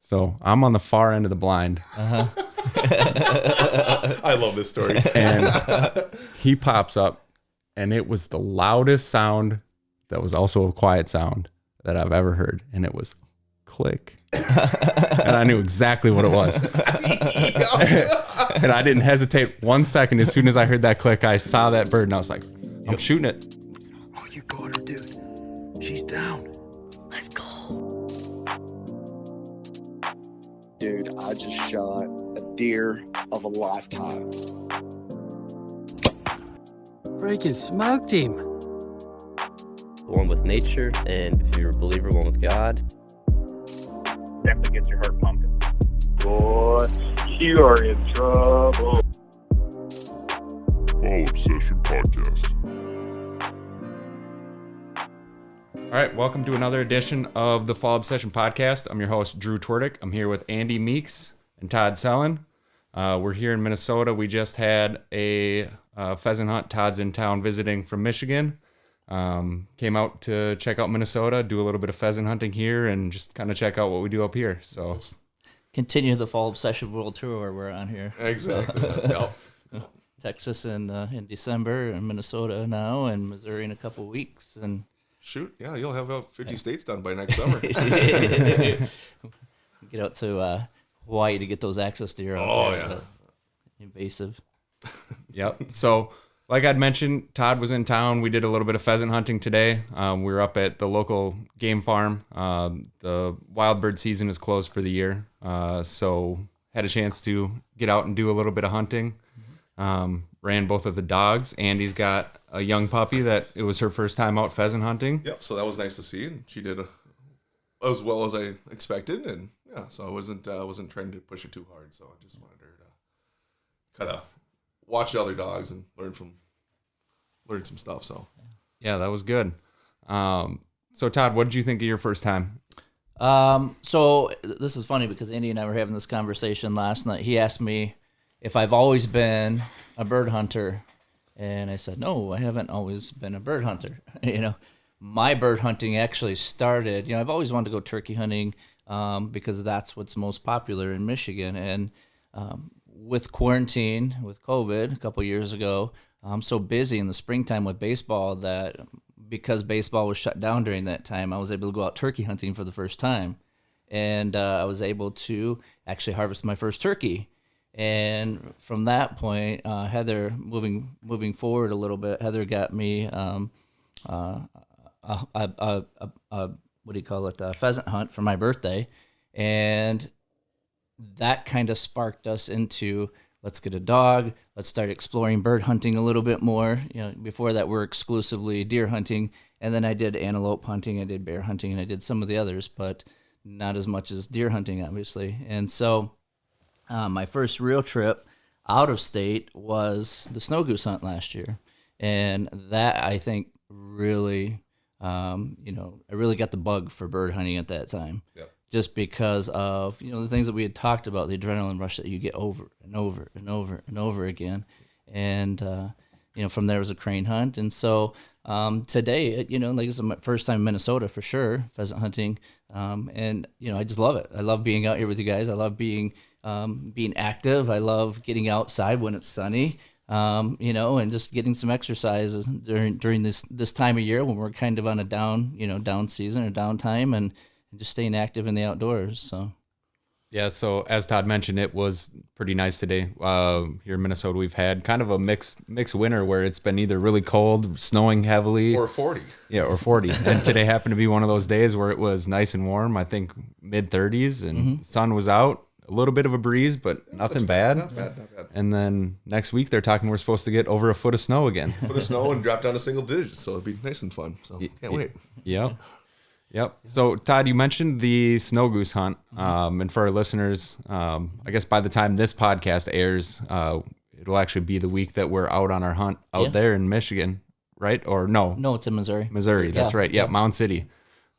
So I'm on the far end of the blind. I love this story. And he pops up, and it was the loudest sound that was also a quiet sound that I've ever heard. And it was click. And I knew exactly what it was. And I didn't hesitate 1 second. As soon as I heard that click, I saw that bird, and I was like, I'm shooting it. Oh, you got her, dude. She's down. Let's go. Dude, I just shot a deer of a lifetime. Freaking smoked him. One with nature, and if you're a believer, one with God. Definitely gets your heart pumping. Boy, you are in trouble. Fall Obsession Podcast. All right, welcome to another edition of the Fall Obsession Podcast. I'm your host, Drew Twerdick. I'm here with Andy Meeks and Todd Sellen. We're here in Minnesota. We just had a pheasant hunt. Todd's in town visiting from Michigan. Came out to check out Minnesota, do a little bit of pheasant hunting here, and just kind of check out what we do up here. So continue the Fall Obsession World Tour where we're on here. Exactly. Yep. Texas in December, and Minnesota now, and Missouri in a couple weeks, and Shoot, yeah, you'll have about 50 states done by next summer. get out to Hawaii to get those access deer out there. Yeah. Invasive. Yep. So, like I'd mentioned, Todd was in town. We did a little bit of pheasant hunting today. We were up at the local game farm. The wild bird season is closed for the year, so had a chance to get out and do a little bit of hunting. Ran both of the dogs. Andy's got a young puppy that it was her first time out pheasant hunting. Yep, so that was nice to see, and she did as well as I expected, and yeah, so I wasn't trying to push it too hard, so I just wanted her to kind of watch the other dogs and learn some stuff. So Yeah, that was good. So Todd, what did you think of your first time? So this is funny because Andy and I were having this conversation last night. He asked me if I've always been a bird hunter, and I said, no, I haven't always been a bird hunter. My bird hunting actually started, I've always wanted to go turkey hunting because that's what's most popular in Michigan. And with quarantine, with COVID a couple years ago, I'm so busy in the springtime with baseball that because baseball was shut down during that time, I was able to go out turkey hunting for the first time. And I was able to actually harvest my first turkey. And from that point, Heather, moving forward a little bit, Heather got me a pheasant hunt for my birthday, and that kind of sparked us into let's get a dog, let's start exploring bird hunting a little bit more. Before that, we're exclusively deer hunting, and then I did antelope hunting, I did bear hunting, and I did some of the others, but not as much as deer hunting, obviously. And so my first real trip out of state was the snow goose hunt last year. And that, I think, really, I really got the bug for bird hunting at that time. Yep. Just because of, the things that we had talked about, the adrenaline rush that you get over and over and over and over again. And, from there was a crane hunt. And so today, like this is my first time in Minnesota for sure, pheasant hunting. And, I just love it. I love being out here with you guys. I love being active. I love getting outside when it's sunny, and just getting some exercise during this time of year when we're kind of on a down season or downtime, and just staying active in the outdoors. So. Yeah, so as Todd mentioned, it was pretty nice today. Here in Minnesota, we've had kind of a mixed winter where it's been either really cold, snowing heavily. or 40. Yeah, or 40. And today happened to be one of those days where it was nice and warm, I think mid-30s, and the sun was out. A little bit of a breeze, but nothing bad. Not bad. And then next week, they're talking we're supposed to get over a foot of snow again. Foot of snow and drop down to single digits, so it'll be nice and fun. So can't wait. Yep. So, Todd, you mentioned the snow goose hunt. And for our listeners, I guess by the time this podcast airs, it'll actually be the week that we're out on our hunt out there in Michigan, right? Or no? No, it's in Missouri. Missouri, that's right. Yeah, Mound City.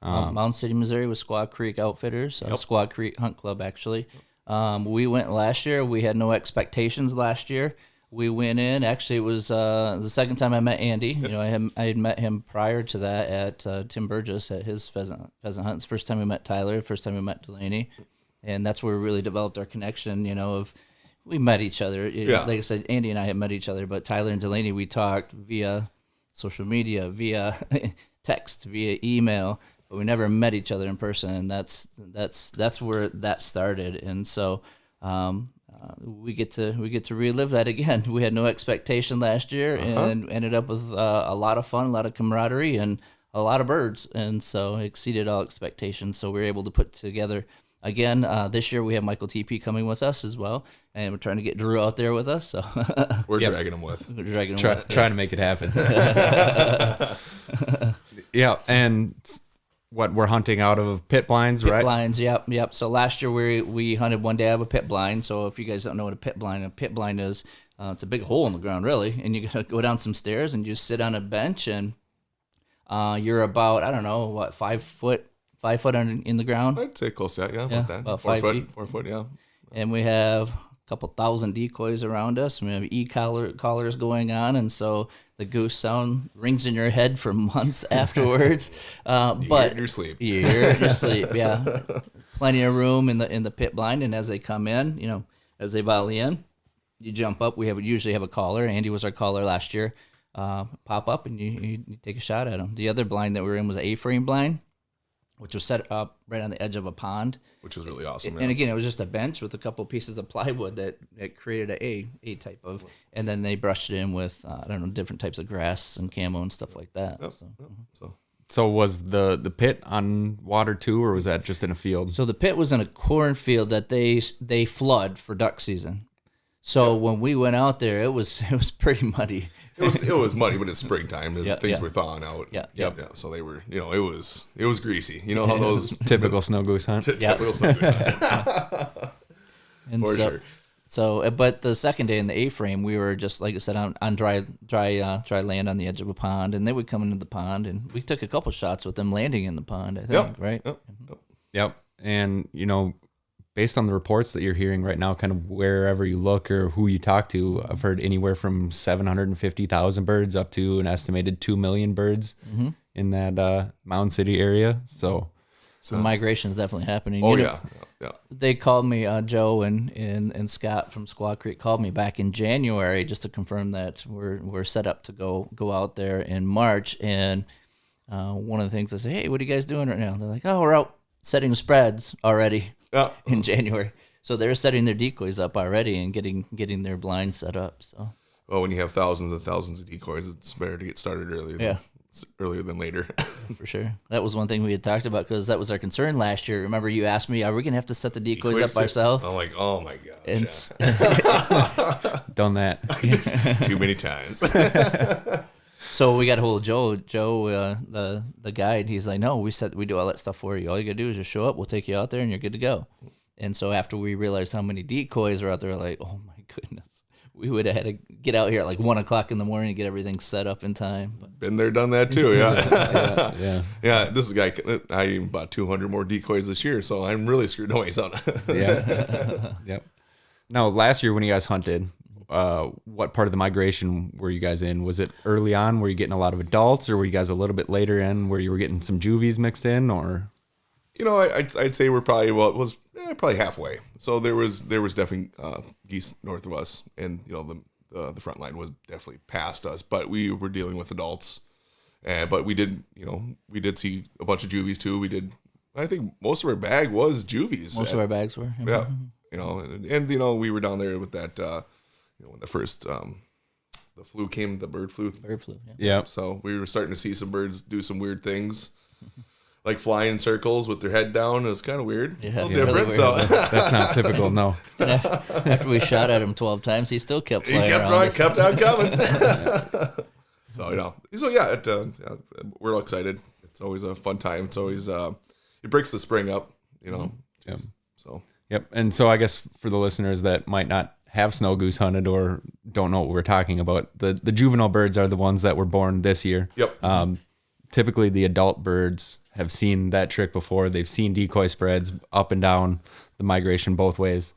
Mound City, Missouri with Squaw Creek Outfitters, Squaw Creek Hunt Club, actually. We went last year. We had no expectations last year. We went in. Actually, it was the second time I met Andy. I had met him prior to that at Tim Burgess at his pheasant hunt. It's the first time we met Tyler. First time we met Delaney, and that's where we really developed our connection. Of we met each other. Like I said, Andy and I had met each other, but Tyler and Delaney, we talked via social media, via text, via email, but we never met each other in person, and that's where that started. And so we get to relive that again. We had no expectation last year, and ended up with a lot of fun, a lot of camaraderie, and a lot of birds, and so it exceeded all expectations. So we were able to put together again this year. We have Michael TP coming with us as well, and we're trying to get Drew out there with us. So we're dragging him with. We're dragging him with. Trying to make it happen. Yeah, and what we're hunting out of pit blinds, right? Pit blinds, yep. So last year we hunted one day out of a pit blind. So if you guys don't know what a pit blind is, it's a big hole in the ground, really, and you gotta go down some stairs and you just sit on a bench, and you're about 5 foot in the ground. I'd say close to that, about that. About 5 feet. 4 foot, yeah. And we have a couple thousand decoys around us. We have collars going on, and so the goose sound rings in your head for months afterwards. But you hear it in your sleep. You hear it in your sleep, yeah. Plenty of room in the pit blind, and as they come in, as they volley in, you jump up. We usually have a caller. Andy was our caller last year. Pop up and you take a shot at them. The other blind that we were in was an A-frame blind, which was set up right on the edge of a pond, which was really awesome. And again, it was just a bench with a couple pieces of plywood that created a type of, and then they brushed it in with different types of grass and camo and stuff like that. Yep. So was the pit on water too, or was that just in a field? So the pit was in a cornfield that they flood for duck season. So when we went out there, it was pretty muddy. It was muddy, but it's springtime. Things were thawing out. Yeah. So they were, it was greasy. You know how those typical snow goose hunt. Typical snow goose hunt. And for sure. So, but the second day in the A-frame, we were just, like I said, on dry land on the edge of a pond, and they would come into the pond, and we took a couple shots with them landing in the pond, I think, right? Yep. And, based on the reports that you're hearing right now, kind of wherever you look or who you talk to, I've heard anywhere from 750,000 birds up to an estimated 2 million birds in that Mound City area. So migration is definitely happening. Oh, yeah. They called me, Joe and Scott from Squaw Creek called me back in January just to confirm that we're set up to go out there in March. And one of the things I say, hey, what are you guys doing right now? They're like, oh, we're out setting spreads already in January. So they're setting their decoys up already and getting their blinds set up. So well, when you have thousands and thousands of decoys, it's better to get started earlier than later. For sure. That was one thing we had talked about because that was our concern last year. Remember you asked me, are we going to have to set the decoys up ourselves? I'm like, oh my God. Done that. Too many times. So we got a hold of Joe. Joe, the guide, he's like, no, we do all that stuff for you. All you got to do is just show up. We'll take you out there and you're good to go. And so after we realized how many decoys are out there, like, oh my goodness. We would have had to get out here at like 1 o'clock in the morning to get everything set up in time. But. Been there, done that too. Yeah. Yeah. This is a guy. I even bought 200 more decoys this year, so I'm really screwed away. So. Yeah. Yep. No, last year when you guys hunted, what part of the migration were you guys in? Was it early on? Were you getting a lot of adults, or were you guys a little bit later in where you were getting some juvies mixed in, or? I'd say we're probably probably halfway. So there was definitely geese north of us, and the front line was definitely past us. But we were dealing with adults, but we did see a bunch of juvies too. I think most of our bag was juvies. Most of our bags were. Yeah, and we were down there with that. When the first the flu came, the bird flu. Bird flu. Yeah. So we were starting to see some birds do some weird things. Like flying in circles with their head down. It was kind of weird. Yeah, a little different. Really so that's not typical, no. After we shot at him 12 times, he still kept flying around. He kept on coming. So we're all excited. It's always a fun time. It's always it breaks the spring up, Yep. So Yep. And so I guess for the listeners that might not have snow goose hunted or don't know what we're talking about, the juvenile birds are the ones that were born this year. Yep. Typically the adult birds have seen that trick before. They've seen decoy spreads up and down the migration both ways.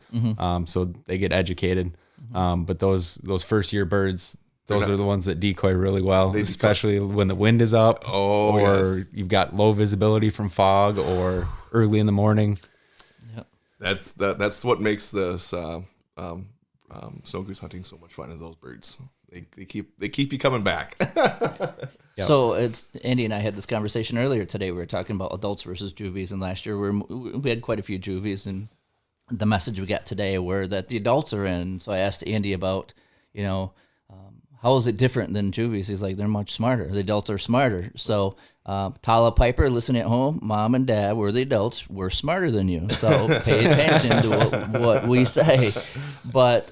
So they get educated. But those first year birds, those are the ones that decoy really well, especially when the wind is up or you've got low visibility from fog or early in the morning. Yep. That's what makes this snow goose hunting so much fun. Is those birds? They keep you coming back. Yep. So it's Andy and I had this conversation earlier today. We were talking about adults versus juvies, and last year we had quite a few juvies, and the message we got today were that the adults are in. So I asked Andy about, how is it different than juvies? He's like, they're much smarter. The adults are smarter. So Tala Piper, listening at home, mom and dad, we're the adults. We're smarter than you. So pay attention to what we say. But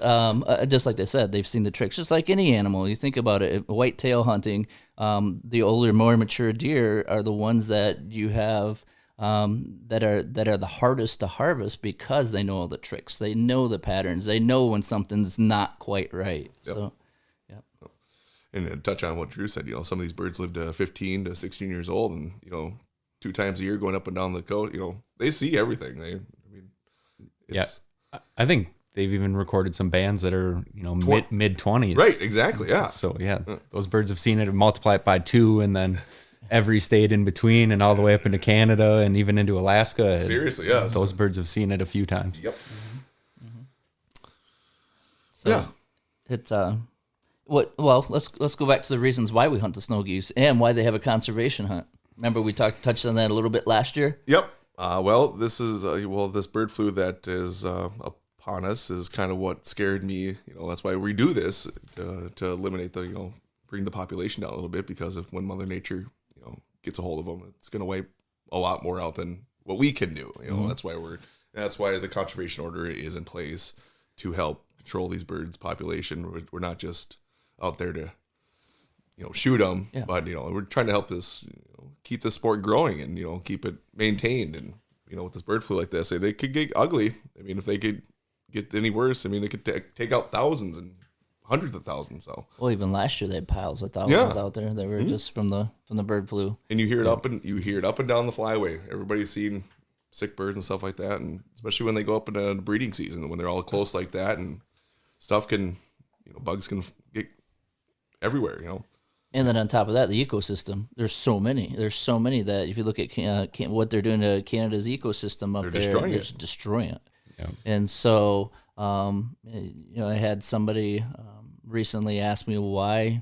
just like they said, they've seen the tricks. Just like any animal. You think about it, whitetail hunting, the older, more mature deer are the ones that you have that are the hardest to harvest because they know all the tricks. They know the patterns. They know when something's not quite right. Yep. So. And to touch on what Drew said, some of these birds live to 15 to 16 years old, and 2 times a year going up and down the coast, they see everything. I think they've even recorded some bands that are mid 20s. Right, exactly, yeah. So those birds have seen it and multiply it by 2, and then every state in between, and all the way up into Canada and even into Alaska. Seriously, yeah. Those birds have seen it a few times. Yep. So yeah, it's Well, let's go back to the reasons why we hunt the snow goose and why they have a conservation hunt. Remember we touched on that a little bit last year? Yep. This is this bird flu that is upon us is kind of what scared me. That's why we do this to eliminate bring the population down a little bit, because when Mother Nature gets a hold of them, it's going to wipe a lot more out than what we can do. That's why the conservation order is in place to help control these birds' population. We're not just out there to shoot them, but we're trying to help this keep the sport growing and keep it maintained. And with this bird flu like this, it could get ugly. I mean, if they could get any worse, they could take out thousands and hundreds of thousands. So even last year they had piles of thousands out there. They were just from the bird flu. And you hear it up and down the flyway. Everybody's seen sick birds and stuff like that, and especially when they go up in the breeding season, when they're all close like that, and stuff can bugs can get everywhere, And then on top of that, the ecosystem. There's so many that if you look at what they're doing to Canada's ecosystem up there, they're destroying it. Yeah. And so, I had somebody recently ask me why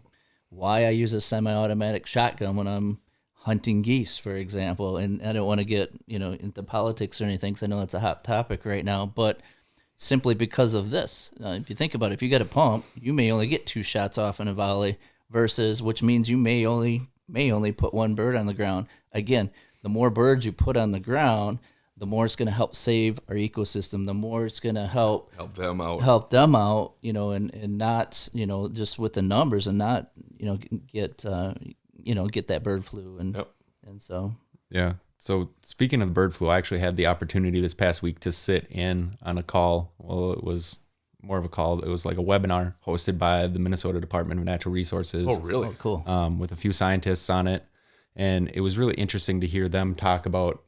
I use a semi-automatic shotgun when I'm hunting geese, for example. And I don't want to get into politics or anything, because I know that's a hot topic right now, but simply because of this. If you think about it, if you get a pump, you may only get 2 shots off in a volley, which means you may only put 1 bird on the ground. Again, the more birds you put on the ground, the more it's going to help save our ecosystem. The more it's going to help them out. And not just with the numbers, and not get that bird flu and so yeah. So speaking of the bird flu, I actually had the opportunity this past week to sit in on a call. Well, it was more of a call. It was like a webinar hosted by the Minnesota Department of Natural Resources. Oh, really? Oh, cool. With a few scientists on it. And it was really interesting to hear them talk about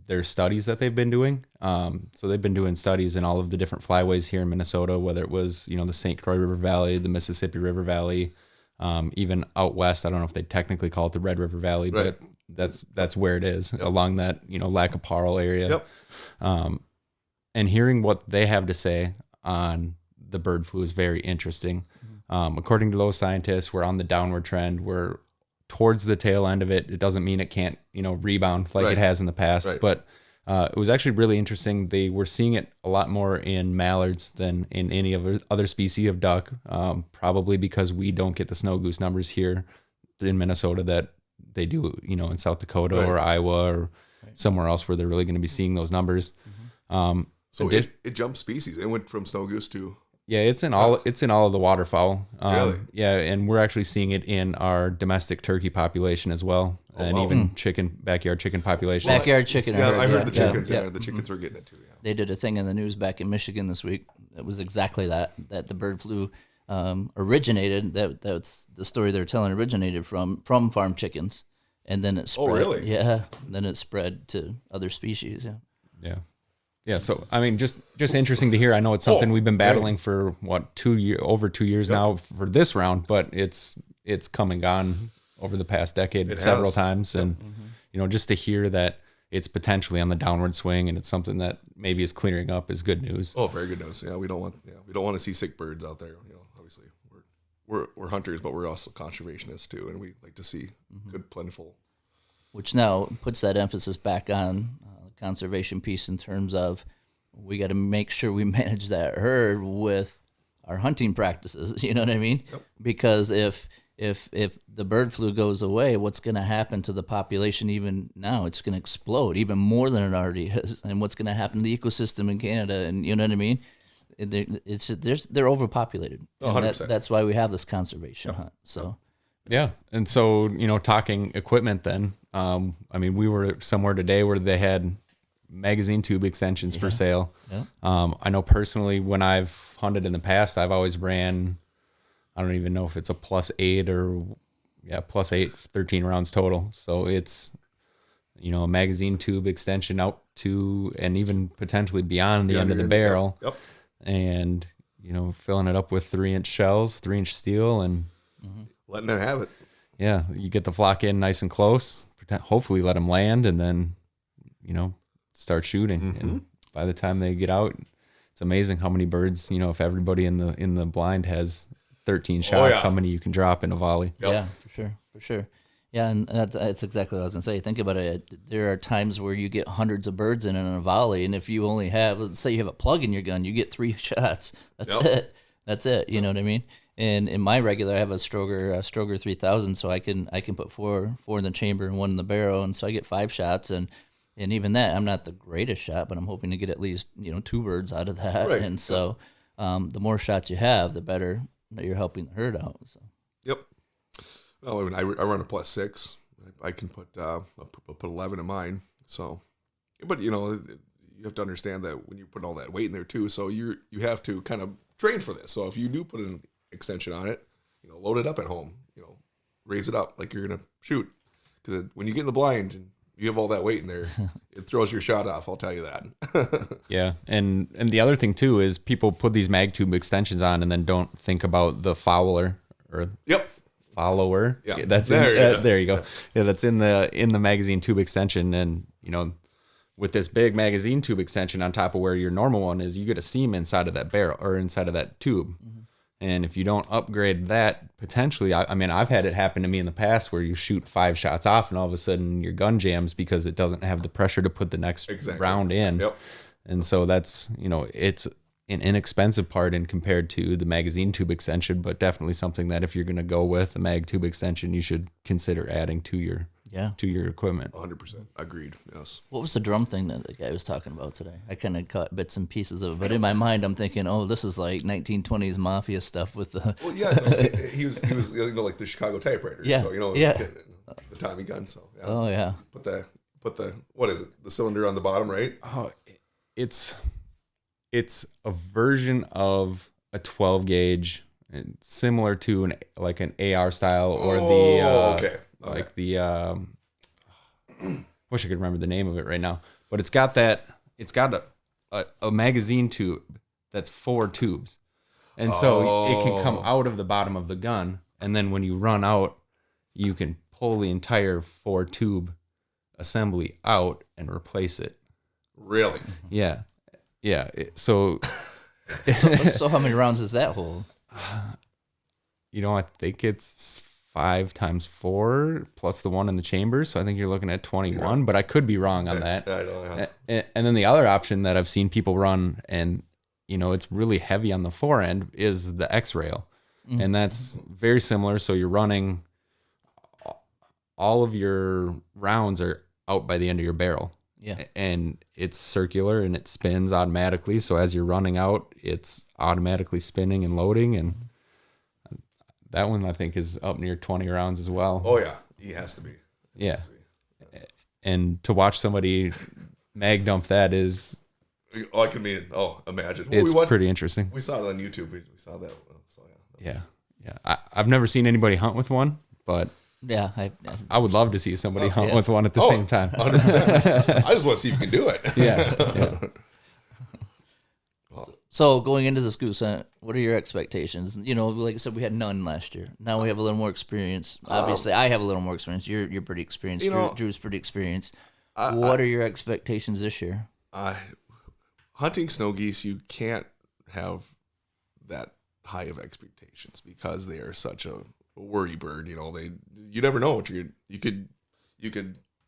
their studies that they've been doing. So they've been doing studies in all of the different flyways here in Minnesota, whether it was, the St. Croix River Valley, the Mississippi River Valley, even out west. I don't know if they technically call it the Red River Valley, right. but that's where it is, along that, Lac Parle area. Yep. And hearing what they have to say on the bird flu is very interesting. According to those scientists, we're on the downward trend. We're towards the tail end of it. It doesn't mean it can't, rebound like it has in the past, but it was actually really interesting. They were seeing it a lot more in mallards than in any other species of duck, probably because we don't get the snow goose numbers here in Minnesota that they do, in South Dakota or Iowa or somewhere else where they're really going to be seeing those numbers. So it jumped species. It went from snow goose to... Yeah, it's in all of the waterfowl. Really? Yeah, and we're actually seeing it in our domestic turkey population as well, and even backyard chicken population. Backyard chicken. I heard the chickens. Yeah, the chickens were getting it too. Yeah. They did a thing in the news back in Michigan this week. It was exactly that the bird flu originated. That's the story they're telling. Originated from farm chickens, and then it spread. Oh, really? Yeah. And then it spread to other species. Yeah. Yeah. Yeah, so I mean, just interesting to hear. I know it's something we've been battling for over 2 years now for this round, but it's come and gone over the past decade several times, and just to hear that it's potentially on the downward swing, and it's something that maybe is clearing up is good news. Oh, very good news. Yeah, we don't want to see sick birds out there. Obviously we're hunters, but we're also conservationists too, and we like to see good, plentiful. Which now puts that emphasis back on conservation piece in terms of we got to make sure we manage that herd with our hunting practices. You know what I mean? Yep. Because if the bird flu goes away, what's going to happen to the population even now? It's going to explode even more than it already is. And what's going to happen to the ecosystem in Canada? And you know what I mean? They're overpopulated. Oh, And 100%. that's why we have this conservation hunt. So Yeah. And so, talking equipment then, we were somewhere today where they had magazine tube extensions for sale. Yeah. I know personally when I've hunted in the past, I've always ran, I don't even know if it's a +8 or +8, 13 rounds total. So it's, a magazine tube extension out to, and even potentially beyond the end of the barrel. Yep. And, filling it up with 3-inch shells, 3-inch steel, and Letting them have it. yeah, you get the flock in nice and close, hopefully let them land, and then, start shooting. And by the time they get out, it's amazing how many birds, if everybody in the blind has 13 shots, how many you can drop in a volley. Yep. Yeah, for sure. Yeah, and that's exactly what I was going to say. Think about it. There are times where you get hundreds of birds in a volley, and if you only have, let's say you have a plug in your gun, you get 3 shots. That's it. You know what I mean? And in my regular, I have a Stroger 3000, so I can put four in the chamber and 1 in the barrel, and so I get 5 shots. And even that, I'm not the greatest shot, but I'm hoping to get at least 2 birds out of that. Right. And so, the more shots you have, the better that you're helping the herd out. So. Yep. Well, I run a +6. I can put 11 in mine. So, but you have to understand that when you put all that weight in there too, so you have to kind of train for this. So if you do put an extension on it, load it up at home. Raise it up like you're gonna shoot. Because when you get in the blind and you have all that weight in there, it throws your shot off. I'll tell you that. Yeah, and the other thing too is people put these mag tube extensions on and then don't think about the follower or follower. Yeah, that's there you go. Yeah, that's in the magazine tube extension, and with this big magazine tube extension on top of where your normal one is, you get a seam inside of that barrel or inside of that tube. And if you don't upgrade that, potentially, I've had it happen to me in the past where you shoot 5 shots off and all of a sudden your gun jams because it doesn't have the pressure to put the next round in. Yep. And so that's, it's an inexpensive part in compared to the magazine tube extension, but definitely something that if you're going to go with a mag tube extension, you should consider adding to your equipment. 100%. Agreed. Yes. What was the drum thing that the guy was talking about today? I kind of caught bits and pieces of it, but in my mind, I'm thinking, oh, this is like 1920s mafia stuff with the. Well, yeah, no, he was like the Chicago typewriter. Yeah. So the Tommy gun. So yeah. Oh yeah. Put the what is it? The cylinder on the bottom, right? Oh, it's a version of a 12 gauge, similar to an AR style or wish I could remember the name of it right now, but it's got a magazine tube that's 4 tubes, and so it can come out of the bottom of the gun, and then when you run out, you can pull the entire 4 tube assembly out and replace it. Really? Yeah. So how many rounds does that hold? I think it's 5 times 4 plus the 1 in the chamber. So I think you're looking at 21, but I could be wrong on that. I know. And then the other option that I've seen people run, and it's really heavy on the forend, is the X-rail. And that's very similar. So you're running, all of your rounds are out by the end of your barrel. Yeah. And it's circular and it spins automatically. So as you're running out, it's automatically spinning and loading. And that one I think is up near 20 rounds as well. Oh yeah, he has to be. Yeah. And to watch somebody mag dump that is. Oh, I can mean. Oh, imagine. It's pretty interesting. We saw it on YouTube. We saw that. So yeah. I've never seen anybody hunt with one, but. Yeah, I would love to see somebody hunt with one at the same time. 100%. I just want to see if you can do it. Yeah. So going into this goose hunt, what are your expectations? Like I said, we had none last year. Now we have a little more experience. Obviously, I have a little more experience. You're pretty experienced. Drew's pretty experienced. What are your expectations this year? Hunting snow geese, you can't have that high of expectations because they are such a worry bird. You know, you never know what you could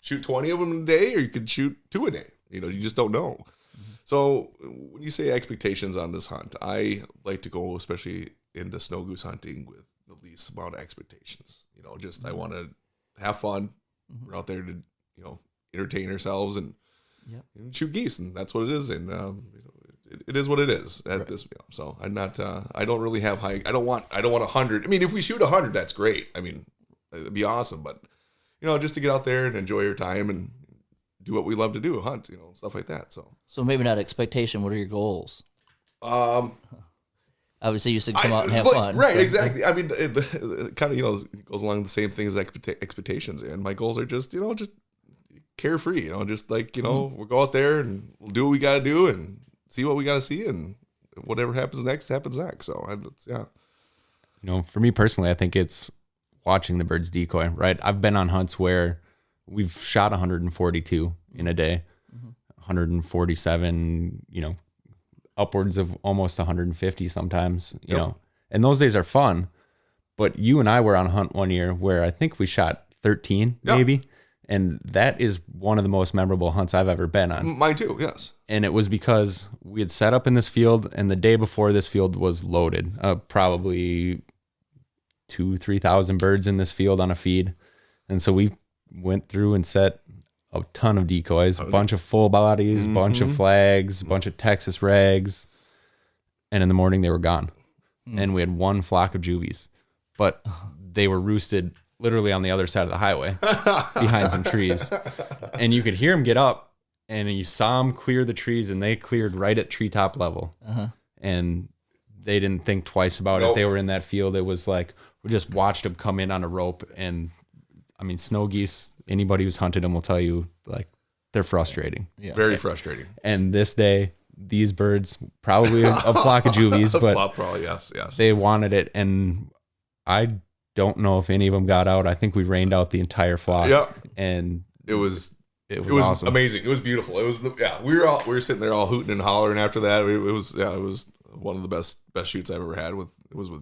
shoot 20 of them in a day, or you could shoot 2 a day. You know, you just don't know. Mm-hmm. So when you say expectations on this hunt, I like to go, especially into snow goose hunting, with the least amount of expectations. You know, just I want to have fun. Mm-hmm. We're out there to, you know, entertain ourselves and shoot geese, and that's what it is. And it is what it is at this. You know, so I'm not. I don't really have high. I don't want 100. I mean, if we shoot 100, that's great. I mean, it'd be awesome. But you know, just to get out there and enjoy your time and do what we love to do, hunt. You know, stuff like that. So maybe not expectation. What are your goals? Obviously, you said come out and have fun. Right, so. Exactly. I mean, it kind of, you know, it goes along the same thing as expectations. And my goals are just, you know, just carefree, you know, just like, you know, we'll go out there and we'll do what we got to do and see what we got to see, and whatever happens next, happens next. So, yeah. You know, for me personally, I think it's watching the birds decoy, right? I've been on hunts where we've shot 142 in a day, 147, you know, upwards of almost 150 sometimes, you know, and those days are fun. But you and I were on a hunt one year where I think we shot 13 maybe. And that is one of the most memorable hunts I've ever been on. Mine too, yes. And it was because we had set up in this field, and the day before, this field was loaded. Probably 2,000-3,000 birds in this field on a feed. And so we went through and set a ton of decoys, a bunch of full bodies, bunch of flags, bunch of Texas rags. And in the morning, they were gone. And we had one flock of juvies. But they were roosted literally on the other side of the highway behind some trees. And you could hear them get up, and you saw them clear the trees, and they cleared right at treetop level. And they didn't think twice about it. They were in that field. It was like, we just watched them come in on a rope. And I mean, snow geese, anybody who's hunted them will tell you, like, they're frustrating. Yeah. Very frustrating. And this day, these birds, probably a flock of juvies, but probably, yes. They wanted it. And I don't know if any of them got out. I think we rained out the entire flock. Yeah. And it was awesome. Amazing. It was beautiful. It was we were sitting there all hooting and hollering after that. It was one of the best shoots I've ever had with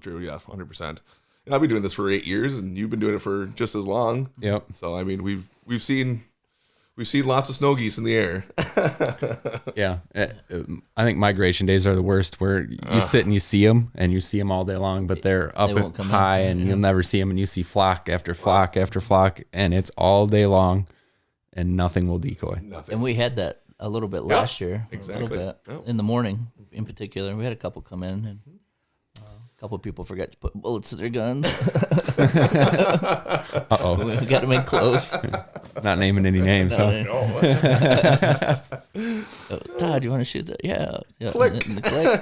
Drew. Yeah, 100%. And I've been doing this for 8 years, and you've been doing it for just as long. Yep. So I mean, we've seen lots of snow geese in the air. Yeah. I think migration days are the worst, where you sit and you see them all day long, but they're up high and you'll never see them, and you see flock after flock after flock, and it's all day long and nothing will decoy. And we had that a little bit last year. Exactly. A little bit. In the morning in particular. We had a couple come in, and a couple of people forgot to put bullets in their guns. Uh-oh. We got them in close. Not naming any names, huh? Todd, you want to shoot that? Yeah. Click. Click.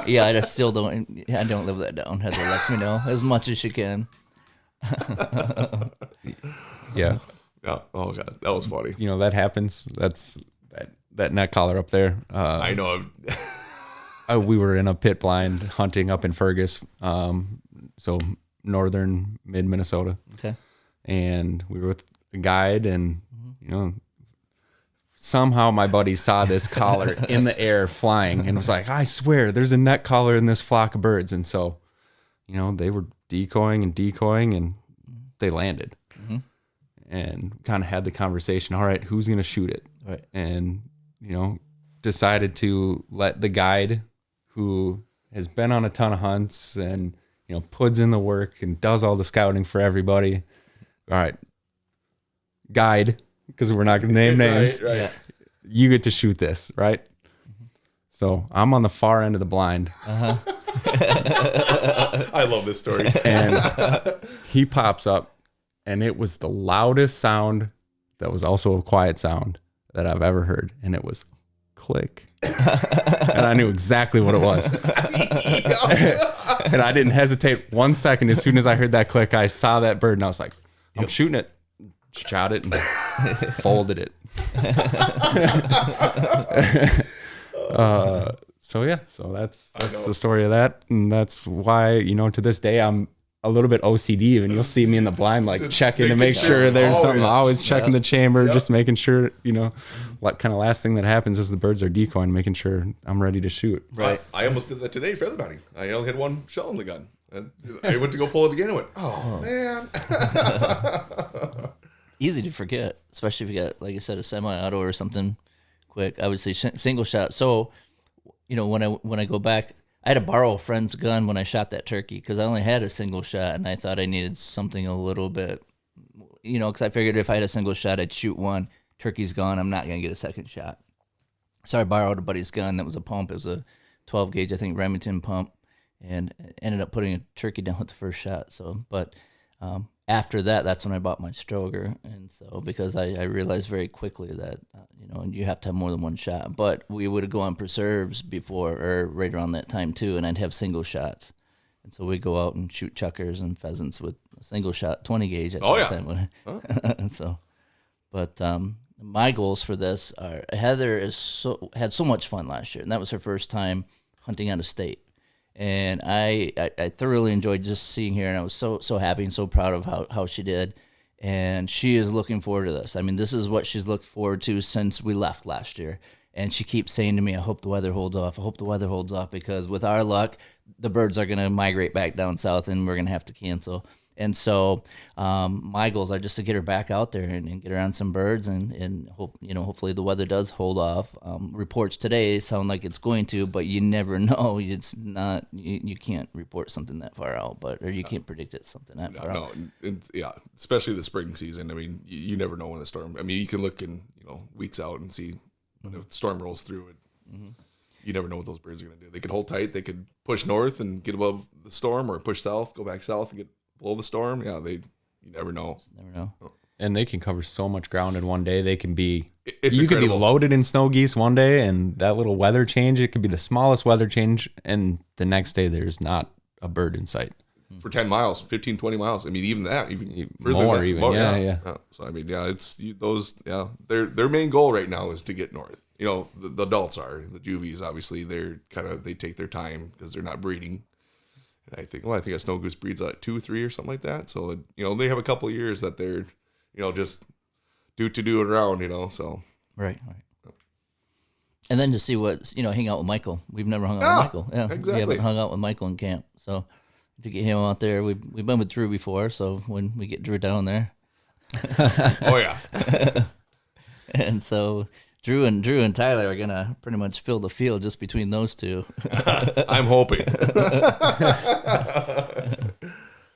Yeah, I still don't. I don't live that down. Heather lets me know as much as she can. Yeah. Yeah. Oh god, that was funny. You know, that happens. That's that neck collar up there. I know. We were in a pit blind hunting up in Fergus, so northern mid Minnesota. Okay. And we were with a guide, and you know, somehow my buddy saw this collar in the air flying, and was like, "I swear, there's a neck collar in this flock of birds." And so, you know, they were decoying, and they landed, and kind of had the conversation. All right, who's gonna shoot it? Right. And you know, decided to let the guide, who has been on a ton of hunts and, you know, puts in the work and does all the scouting for everybody. All right, guide, because we're not going to name names. Right. Yeah. You get to shoot this, right? So I'm on the far end of the blind. I love this story. And he pops up, and it was the loudest sound that was also a quiet sound that I've ever heard. And it was click. And I knew exactly what it was. And I didn't hesitate 1 second. As soon as I heard that click, I saw that bird, and I was like, I'm shooting it. Shot it and folded it. So that's the story of that. And that's why, you know, to this day, I'm a little bit OCD, and you'll see me in the blind, like checking to make sure there's something. Always checking the chamber, just making sure, what kind of last thing that happens is the birds are decoying, making sure I'm ready to shoot. Right. I almost did that today, feather bounty. I only had one shell in the gun. And I went to go pull it again and went, man. Easy to forget, especially if you got, like I said, a semi-auto or something quick. I would say single shot. So, when I go back, I had to borrow a friend's gun when I shot that turkey because I only had a single shot, and I thought I needed something a little bit, because I figured if I had a single shot, I'd shoot one. Turkey's gone. I'm not going to get a second shot. So I borrowed a buddy's gun that was a pump. It was a 12 gauge, I think, Remington pump, and ended up putting a turkey down with the first shot. So, but after that, that's when I bought my Stroger, and so because I realized very quickly that and you have to have more than one shot. But we would go on preserves before or right around that time too, and I'd have single shots, and so we'd go out and shoot chuckers and pheasants with a single shot 20 gauge at that time. So, but my goals for this are Heather had so much fun last year, and that was her first time hunting out of state. And I thoroughly enjoyed just seeing her, and I was so happy and so proud of how she did. And she is looking forward to this. I mean, this is what she's looked forward to since we left last year. And she keeps saying to me, I hope the weather holds off. I hope the weather holds off because with our luck, the birds are going to migrate back down south and we're going to have to cancel. And so my goals are just to get her back out there and get her on some birds and hope, hopefully the weather does hold off. Reports today sound like it's going to, but you never know. It's not, you can't report something that far out, or you can't predict it something that far out. Yeah, especially the spring season. I mean, you never know when the storm, you can look in, weeks out and see when the storm rolls through it. Mm-hmm. You never know what those birds are going to do. They could hold tight. They could push north and get above the storm, or push south, go back south and get below the storm. Yeah, you never know. And they can cover so much ground in one day. They can be, you could be loaded in snow geese one day, and that little weather change, it could be the smallest weather change, and the next day there's not a bird in sight. For 10 miles, 15, 20 miles. Even that, even further more, than that. even. More, Yeah. So, their main goal right now is to get north. The adults are, the juvies, obviously, they take their time because they're not breeding. And I think a snow goose breeds at 2 or 3 or something like that. So, they have a couple of years that they're, just do it around, so. Right. And then to see hang out with Michael. We've never hung out with Michael. Yeah, exactly. We haven't hung out with Michael in camp. So to get him out there, we've been with Drew before. So when we get Drew down there. Oh, yeah. And so Drew and Tyler are going to pretty much fill the field just between those two. I'm hoping.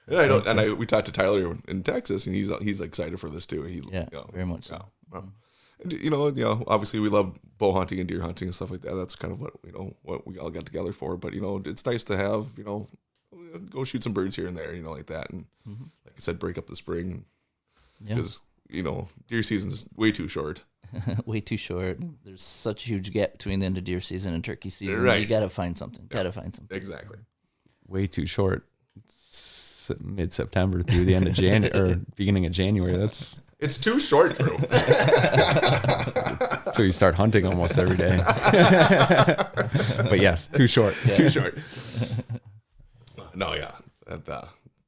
We talked to Tyler in Texas, and he's excited for this too. Very much so. Yeah. And, obviously we love bow hunting and deer hunting and stuff like that. That's kind of what we all got together for. But it's nice to have go shoot some birds here and there, like that. And like I said, break up the spring because deer season's way too short. Way too short. There's such a huge gap between the end of deer season and turkey season. Right. You got to find something. Exactly. Way too short. It's mid-September through the end of January or beginning of January. It's too short, Drew. So you start hunting almost every day. But yes, too short. Yeah. Too short. No, yeah.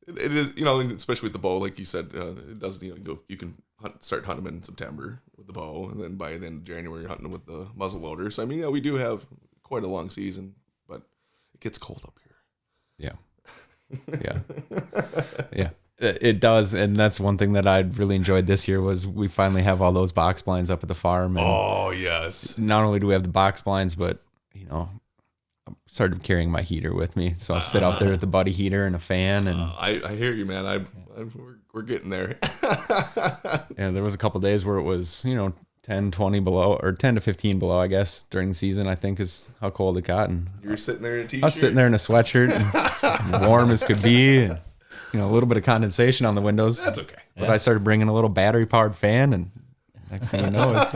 It is, especially with the bow, like you said, it does, you can start hunting them in September with the bow, and then by the end of January, hunting them with the muzzle loader. So, we do have quite a long season, but it gets cold up here. Yeah. It does, and that's one thing that I really enjoyed this year was we finally have all those box blinds up at the farm. And oh, yes. Not only do we have the box blinds, but, I started carrying my heater with me. So I sit out there with the buddy heater and a fan. And I hear you, man. We're getting there. And there was a couple of days where it was, 10, 20 below, or 10 to 15 below, I guess, during the season, I think is how cold it got. And you were sitting there in a t-shirt? I was sitting there in a sweatshirt, and warm as could be, and, a little bit of condensation on the windows. That's okay. But I started bringing a little battery-powered fan, and next thing you know, it's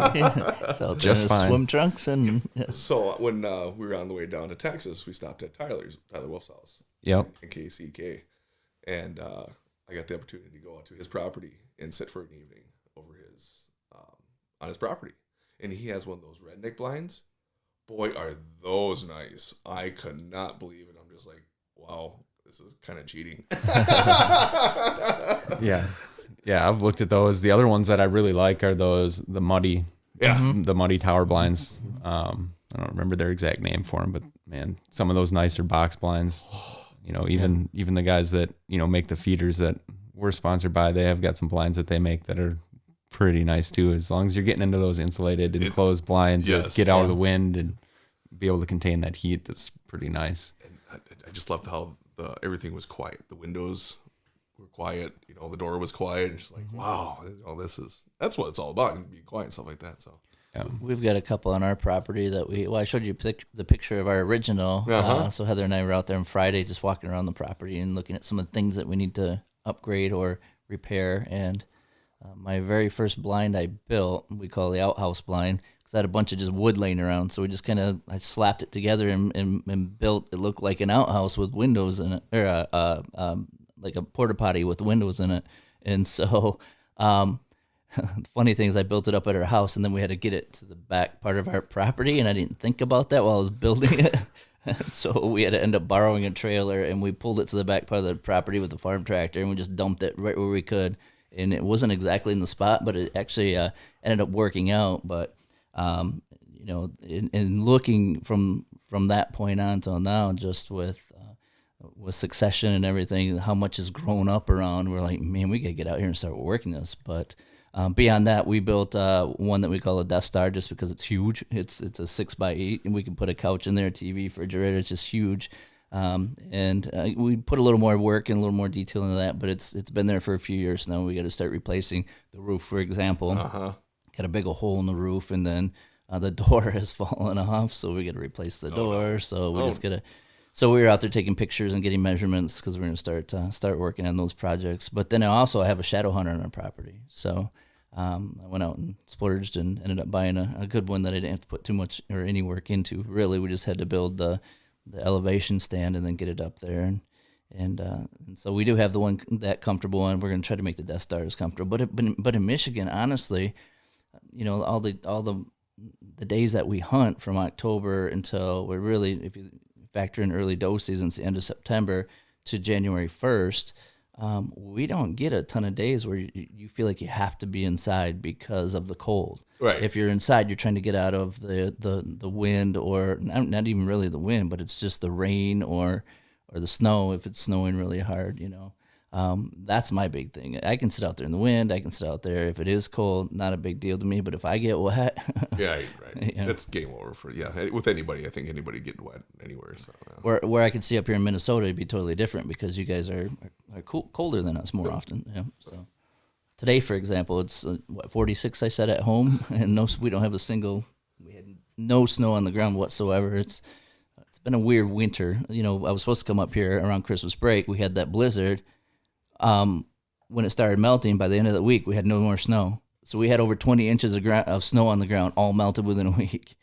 just fine. Swim trunks and... So when we were on the way down to Texas, we stopped at Tyler Wolf's house. Yep. In KCK. And I got the opportunity to go out to his property and sit for an evening over on his property. And he has one of those redneck blinds. Boy, are those nice. I could not believe it. I'm just like, wow. this is kind of cheating. Yeah. Yeah, I've looked at those. The other ones that I really like are the muddy tower blinds. I don't remember their exact name for them, but man, some of those nicer box blinds, even the guys that, make the feeders that we're sponsored by, they have got some blinds that they make that are pretty nice too. As long as you're getting into those insulated and closed blinds that get out of the wind and be able to contain that heat, that's pretty nice. And I just loved how everything was quiet. The windows were quiet, the door was quiet, and just like, wow, that's what it's all about, being quiet and stuff like that. So we've got a couple on our property that I showed you the picture of our original. So Heather and I were out there on Friday just walking around the property and looking at some of the things that we need to upgrade or repair. And my very first blind I built, we call the outhouse blind, because I had a bunch of just wood laying around. So we just I slapped it together and built, it looked like an outhouse with windows in it, or like a porta potty with windows in it. And so the funny thing is I built it up at our house, and then we had to get it to the back part of our property, and I didn't think about that while I was building it. So we had to end up borrowing a trailer, and we pulled it to the back part of the property with the farm tractor, and we just dumped it right where we could. And it wasn't exactly in the spot, but it actually ended up working out. But in looking from that point on till now, just with succession and everything, how much has grown up around, we're like, man, we gotta get out here and start working this. But beyond that, we built one that we call a Death Star, just because it's huge. It's a 6x8, and we can put a couch in there, a TV, refrigerator. It's just huge. And we put a little more work and a little more detail into that, but it's been there for a few years now. We got to start replacing the roof, for example. Got a big old hole in the roof, and then the door has fallen off, so we got to replace the door. No. So we just got to. So we were out there taking pictures and getting measurements, because we're going to start working on those projects. But then I have a shadow hunter on our property, so I went out and splurged and ended up buying a good one that I didn't have to put too much or any work into. Really, we just had to build the elevation stand and then get it up there, and so we do have the one that comfortable, and we're going to try to make the Death Star as comfortable. But in Michigan, honestly, all the days that we hunt from October until we're really, if you factor in early doe season, it's the end of September to January 1st, we don't get a ton of days where you feel like you have to be inside because of the cold. Right. If you're inside, you're trying to get out of the wind, or not even really the wind, but it's just the rain or the snow if it's snowing really hard, That's my big thing. I can sit out there in the wind. I can sit out there if it is cold. Not a big deal to me. But if I get wet, yeah, right. That's game over with anybody. I think anybody getting wet anywhere. So where I could see up here in Minnesota, it'd be totally different, because you guys are colder than us more often. Yeah. So today, for example, it's 46. I said at home, and we don't have we had no snow on the ground whatsoever. It's been a weird winter. I was supposed to come up here around Christmas break. We had that blizzard. When it started melting, by the end of the week, we had no more snow. So we had over 20 inches of snow on the ground, all melted within a week.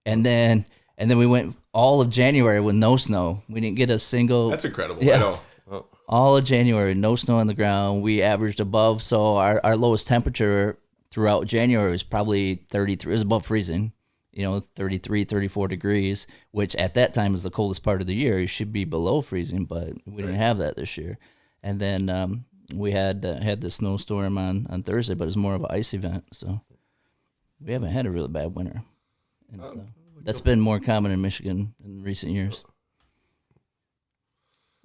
And then we went all of January with no snow. We didn't get a single. That's incredible. Yeah. I know. Oh. All of January, no snow on the ground. We averaged above. So our lowest temperature throughout January was probably 33. It was above freezing. 33, 34 degrees, which at that time is the coldest part of the year. It should be below freezing, but we didn't have that this year. And then we had the snowstorm on Thursday, but it was more of an ice event. So we haven't had a really bad winter. And so that's been more common in Michigan in recent years.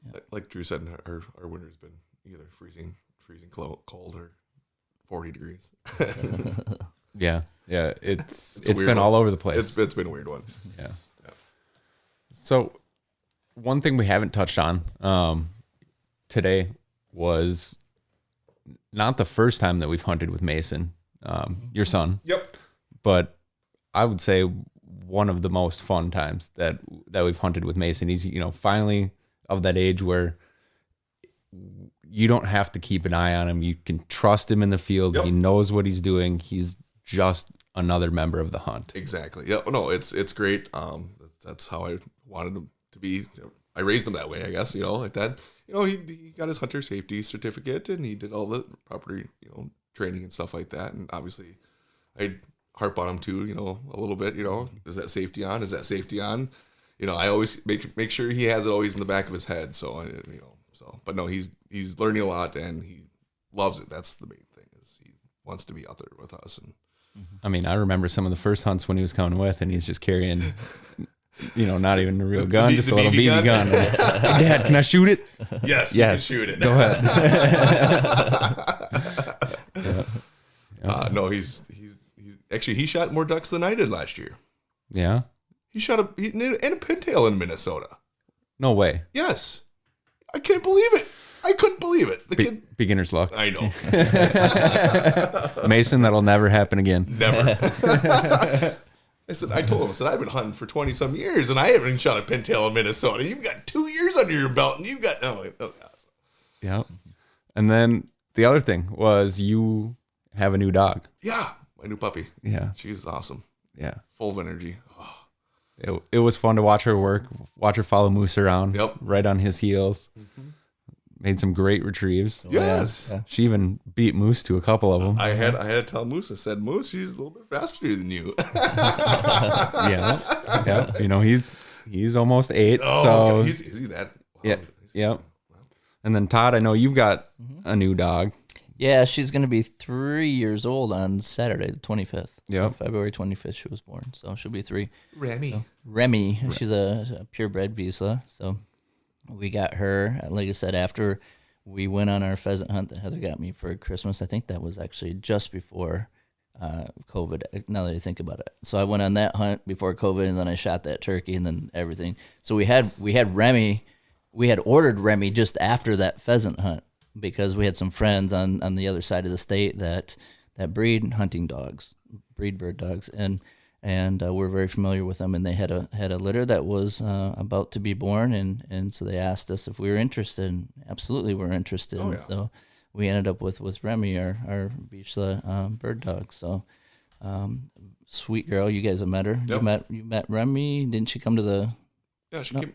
Yeah. Like Drew said, our winter's been either freezing cold, or 40 degrees. Yeah. It's been one. All over the place. It's been a weird one. Yeah. So one thing we haven't touched on today was not the first time that we've hunted with Mason, your son. Yep. But I would say one of the most fun times that we've hunted with Mason. He's finally of that age where you don't have to keep an eye on him. You can trust him in the field. Yep. He knows what he's doing. He's just another member of the hunt. Exactly. Yeah. No, it's great. That's how I wanted him to be. I raised him that way, I guess, like that. He got his hunter safety certificate, and he did all the proper, training and stuff like that. And obviously I harp on him too, a little bit, is that safety on? Is that safety on? I always make sure he has it always in the back of his head. So but no, he's learning a lot and he loves it. That's the main thing, is he wants to be out there with us. And I mean, I remember some of the first hunts when he was coming with, and he's just carrying, not even a real gun, just a little BB gun. Hey, Dad, can I shoot it? Yes, you can shoot it. Go ahead. No, he's actually, he shot more ducks than I did last year. Yeah. He shot a pintail in Minnesota. No way. Yes, I can't believe it. I couldn't believe it. The kid, beginner's luck. I know. Mason, that'll never happen again. Never. I told him, I've been hunting for 20 some years and I haven't shot a pintail in Minnesota. You've got 2 years under your belt and you've got Yeah. And then the other thing was you have a new dog. Yeah, my new puppy. Yeah. She's awesome. Yeah. Full of energy. It was fun to watch her work, watch her follow Moose around. Yep. Right on his heels. Mm-hmm. Made some great retrieves. Yes. Yeah. She even beat Moose to a couple of them. I had to tell Moose, I said, Moose, she's a little bit faster than you. Yeah. He's almost 8. Oh, so okay. Is he that? Wow. Yeah. Yeah. And then Todd, I know you've got a new dog. Yeah, she's going to be 3 years old on Saturday, the 25th. Yep. So February 25th she was born, so she'll be 3. Remy. So, Remy, she's a purebred Vizsla, so we got her, like I said, after we went on our pheasant hunt that Heather got me for Christmas. I think that was actually just before COVID, now that I think about it. So I went on that hunt before COVID, and then I shot that turkey and then everything. So we had Remy, we had ordered Remy just after that pheasant hunt because we had some friends on the other side of the state that breed hunting dogs, breed bird dogs, and we're very familiar with them, and they had a litter that was about to be born, and so they asked us if we were interested, and absolutely we're interested. Oh, yeah. So we ended up with Remy, our Vizsla bird dog. So sweet girl, you guys have met her. Yep. You met Remy, didn't she come to the? Yeah, she no. came.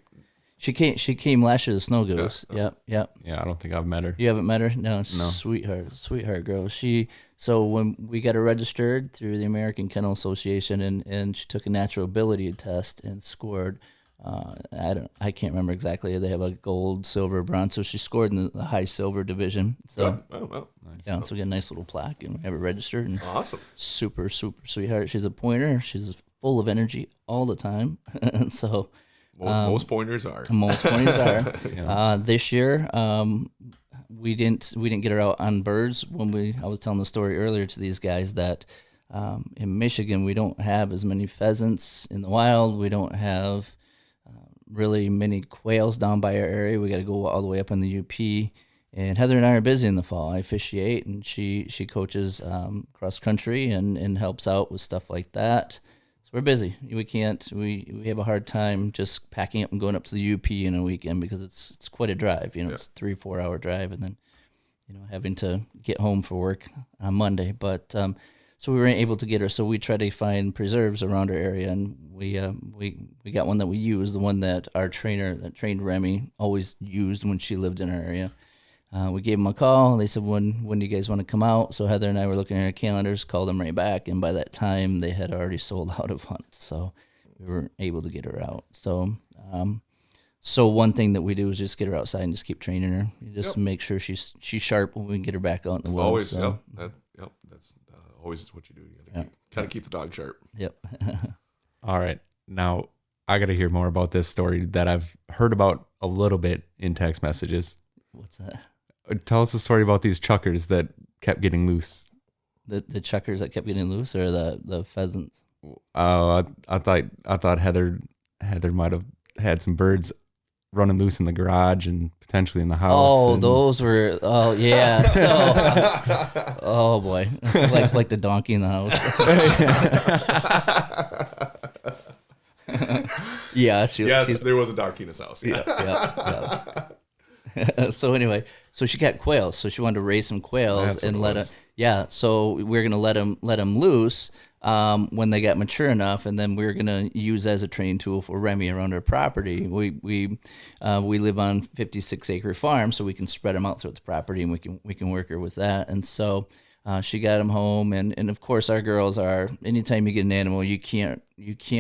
She came last year to the Snow Goose. Yeah. Yep. Yeah, I don't think I've met her. You haven't met her? No, sweetheart girl. So when we got her registered through the American Kennel Association, and she took a natural ability test and scored. I can't remember exactly. They have a gold, silver, bronze. So she scored in the high silver division. So Well. yeah, so we get a nice little plaque and we have it registered. And Awesome. super sweetheart. She's a pointer. She's full of energy all the time. And so. Most pointers are. Most pointers are. Yeah. This year, we didn't get her out on birds I was telling the story earlier to these guys that in Michigan we don't have as many pheasants in the wild. We don't have really many quails down by our area. We got to go all the way up in the UP. And Heather and I are busy in the fall. I officiate, and she coaches cross country and helps out with stuff like that. So we're busy. We have a hard time just packing up and going up to the UP in a weekend because it's quite a drive. It's a 3-4 hour drive, and then having to get home for work on Monday. But so we weren't able to get her. So we try to find preserves around our area, and we got one that we use, the one that our trainer that trained Remy always used when she lived in our area. We gave them a call. They said, when do you guys want to come out? So Heather and I were looking at our calendars, called them right back, and by that time they had already sold out of hunts, so we were able to get her out. So so one thing that we do is just get her outside and just keep training her. Just make sure she's sharp when we can get her back out in the woods. Always, so. Yep. That's always what you do. You gotta keep the dog sharp. Yep. All right. Now, I got to hear more about this story that I've heard about a little bit in text messages. What's that? Tell us a story about these chuckers that kept getting loose. The chuckers that kept getting loose, or the pheasants? I thought Heather might have had some birds running loose in the garage and potentially in the house. Oh, those were. Oh, yeah. So, oh boy, like the donkey in the house. Yeah. Yes, there was a donkey in his house. Yeah. So anyway, so she got quails. So she wanted to raise some quails and let them. Yeah. So we're gonna let them loose when they got mature enough, and then we're gonna use as a training tool for Remy around our property. We live on 56-acre farm, so we can spread them out throughout the property, and we can work her with that. And so She got him home, and of course our girls are. Anytime you get an animal, you can't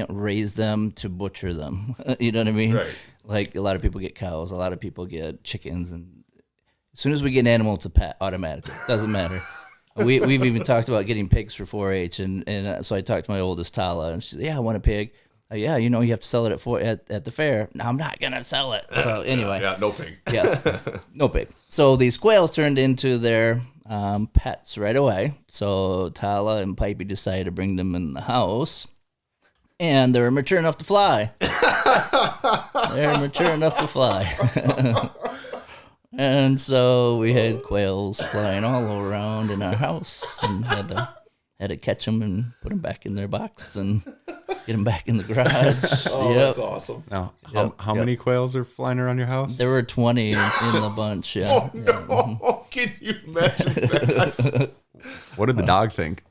raise them to butcher them. You know what I mean? Right. Like a lot of people get cows, a lot of people get chickens, and as soon as we get an animal, it's a pet automatically. Doesn't matter. We've even talked about getting pigs for 4-H, and so I talked to my oldest Tala, and she said, "Yeah, I want a pig." Yeah, you have to sell it at the fair. No, I'm not gonna sell it. So anyway, Yeah, no pig. yeah, no pig. So these quails turned into their pets right away. So Tala and Pipey decided to bring them in the house, and they're mature enough to fly. They're mature enough to fly. And so we had quails flying all around in our house, and had to catch them and put them back in their box and get them back in the garage. Oh, that's awesome. Now, how many quails are flying around your house? There were 20 in the bunch. Yeah. Oh, no. Can you imagine that? What did the dog think?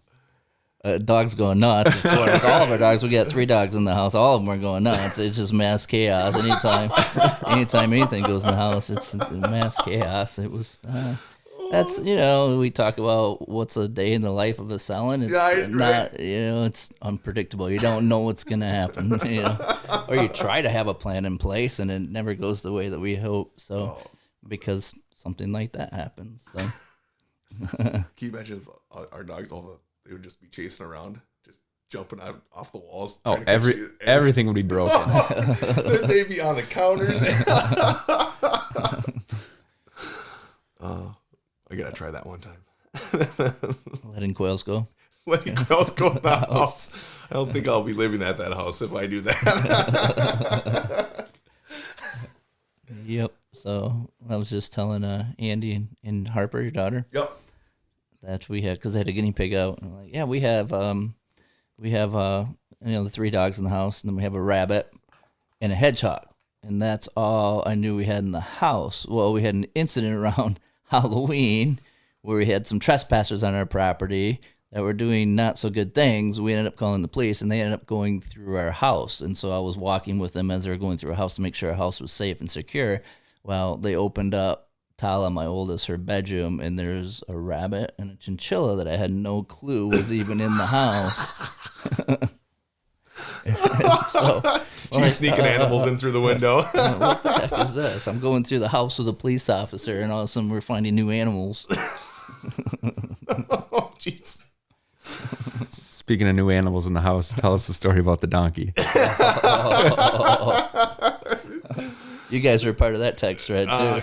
Dogs going nuts. Of course. All of our dogs. We got 3 dogs in the house. All of them are going nuts. It's just mass chaos. Anytime anything goes in the house, it's mass chaos. It was. That's we talk about what's a day in the life of a selling. It's not it's unpredictable. You don't know what's gonna happen. Or you try to have a plan in place and it never goes the way that we hope. So because something like that happens. So Can you imagine if our dogs they would just be chasing around, just jumping out off the walls? Oh, everything would be broken. They'd be on the counters. I gotta try that one time. letting quails go. Letting quails go in the house. I don't think I'll be living at that house if I do that. Yep. So I was just telling Andy and Harper, your daughter. Yep. That we had, because they had a guinea pig out. And I'm like, yeah, we have the 3 dogs in the house, and then we have a rabbit and a hedgehog, and that's all I knew we had in the house. Well, we had an incident around Halloween where we had some trespassers on our property that were doing not so good things. We ended up calling the police, and they ended up going through our house. And so I was walking with them as they were going through our house to make sure our house was safe and secure. Well, they opened up Tala, my oldest, her bedroom, and there's a rabbit and a chinchilla that I had no clue was even in the house. So she's sneaking animals in through the window. What the heck is this? I'm going through the house with a police officer, and all of a sudden we're finding new animals. Oh, jeez. Speaking of new animals in the house, tell us the story about the donkey. You guys were a part of that text thread too.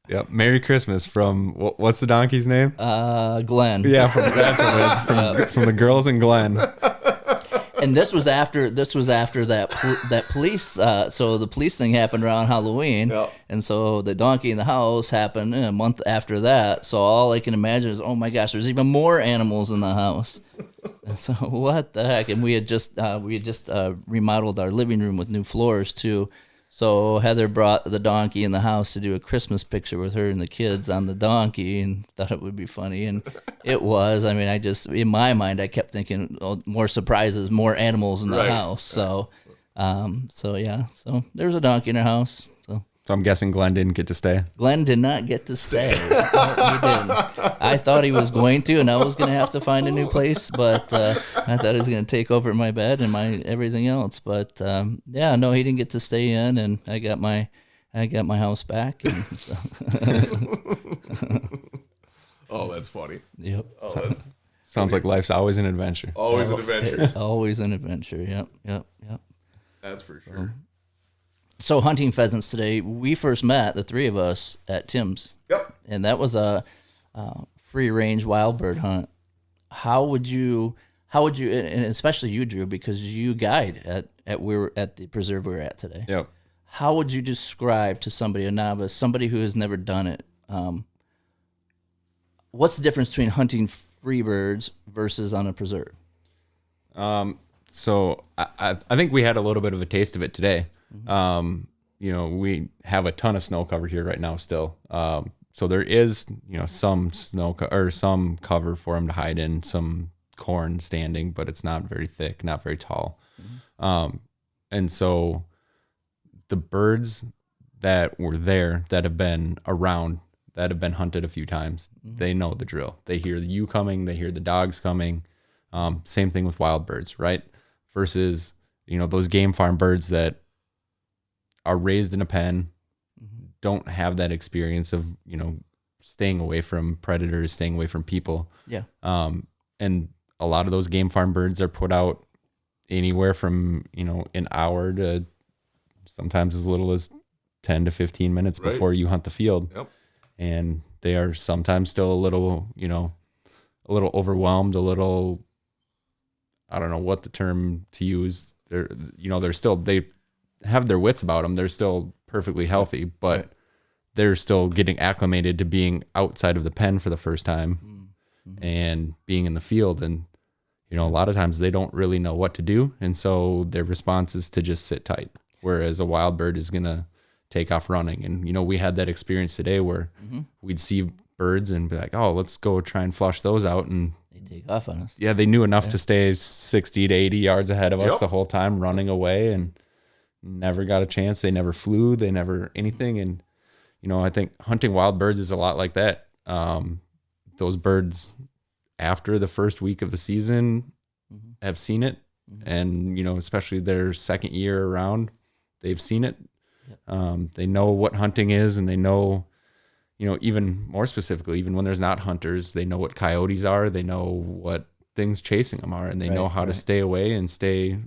Yeah. Merry Christmas from what's the donkey's name? Glenn. Yeah, from the girls in Glen. And this was after that police. So the police thing happened around Halloween, and so the donkey in the house happened a month after that. So all I can imagine is, oh my gosh, there's even more animals in the house. And so what the heck? And we had just remodeled our living room with new floors too. So Heather brought the donkey in the house to do a Christmas picture with her and the kids on the donkey, and thought it would be funny, and it was. I mean, in my mind, I kept thinking, oh, more surprises, more animals in the house. So, so there's a donkey in our house. So I'm guessing Glenn didn't get to stay. Glenn did not get to stay. No, he didn't. I thought he was going to, and I was going to have to find a new place, but I thought he was going to take over my bed and my everything else. But no, he didn't get to stay in, and I got my house back. And so. Oh, that's funny. Yep. Sounds like life's always an adventure. Always an adventure. Always an adventure. Yep. That's for sure. So hunting pheasants today, we first met, the 3 of us, at Tim's. Yep. And that was a free range wild bird hunt. How would you, and especially you, Drew, because you guide at the preserve we were at today. Yep. How would you describe to somebody, a novice, somebody who has never done it, what's the difference between hunting free birds versus on a preserve? So I think we had a little bit of a taste of it today. We have a ton of snow cover here right now still. So there is, some snow or some cover for them to hide in, some corn standing, but it's not very thick, not very tall. And so the birds that were there that have been around that have been hunted a few times, they know the drill. They hear you coming, they hear the dogs coming. Same thing with wild birds, right? Versus, those game farm birds that are raised in a pen, don't have that experience of, staying away from predators, staying away from people. Yeah. And a lot of those game farm birds are put out anywhere from, an hour to sometimes as little as 10 to 15 minutes before you hunt the field. Yep. And they are sometimes still a little overwhelmed, a little, I don't know what the term to use. They have their wits about them. They're still perfectly healthy, but they're still getting acclimated to being outside of the pen for the first time and being in the field. And, a lot of times they don't really know what to do. And so their response is to just sit tight. Whereas a wild bird is going to take off running. And, we had that experience today where we'd see birds and be like, oh, let's go try and flush those out. And They take off on us. yeah, they knew enough to stay 60 to 80 yards ahead of us the whole time, running away, and never got a chance. They never flew. They never anything. And, I think hunting wild birds is a lot like that. Those birds, after the first week of the season, have seen it. And, especially their second year around, they've seen it. They know what hunting is, and they know, even more specifically, even when there's not hunters, they know what coyotes are. They know what things chasing them are, and they know how to stay away and stay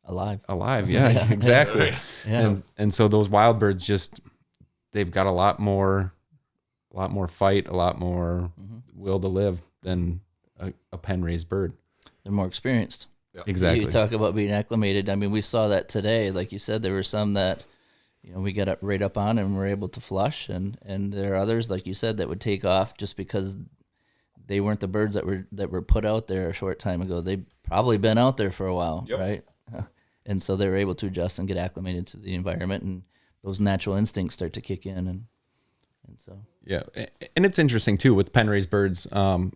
alive. Yeah, exactly. Yeah. And so those wild birds they've got a lot more fight, a lot more will to live than a pen raised bird. They're more experienced. Exactly. You talk about being acclimated. I mean, we saw that today. Like you said, there were some that, we got right up on and were able to flush. And there are others, like you said, that would take off just because they weren't the birds that were put out there a short time ago. They've probably been out there for a while, right? And so they were able to adjust and get acclimated to the environment, and those natural instincts start to kick in. And so. Yeah. And it's interesting too with pen raised birds,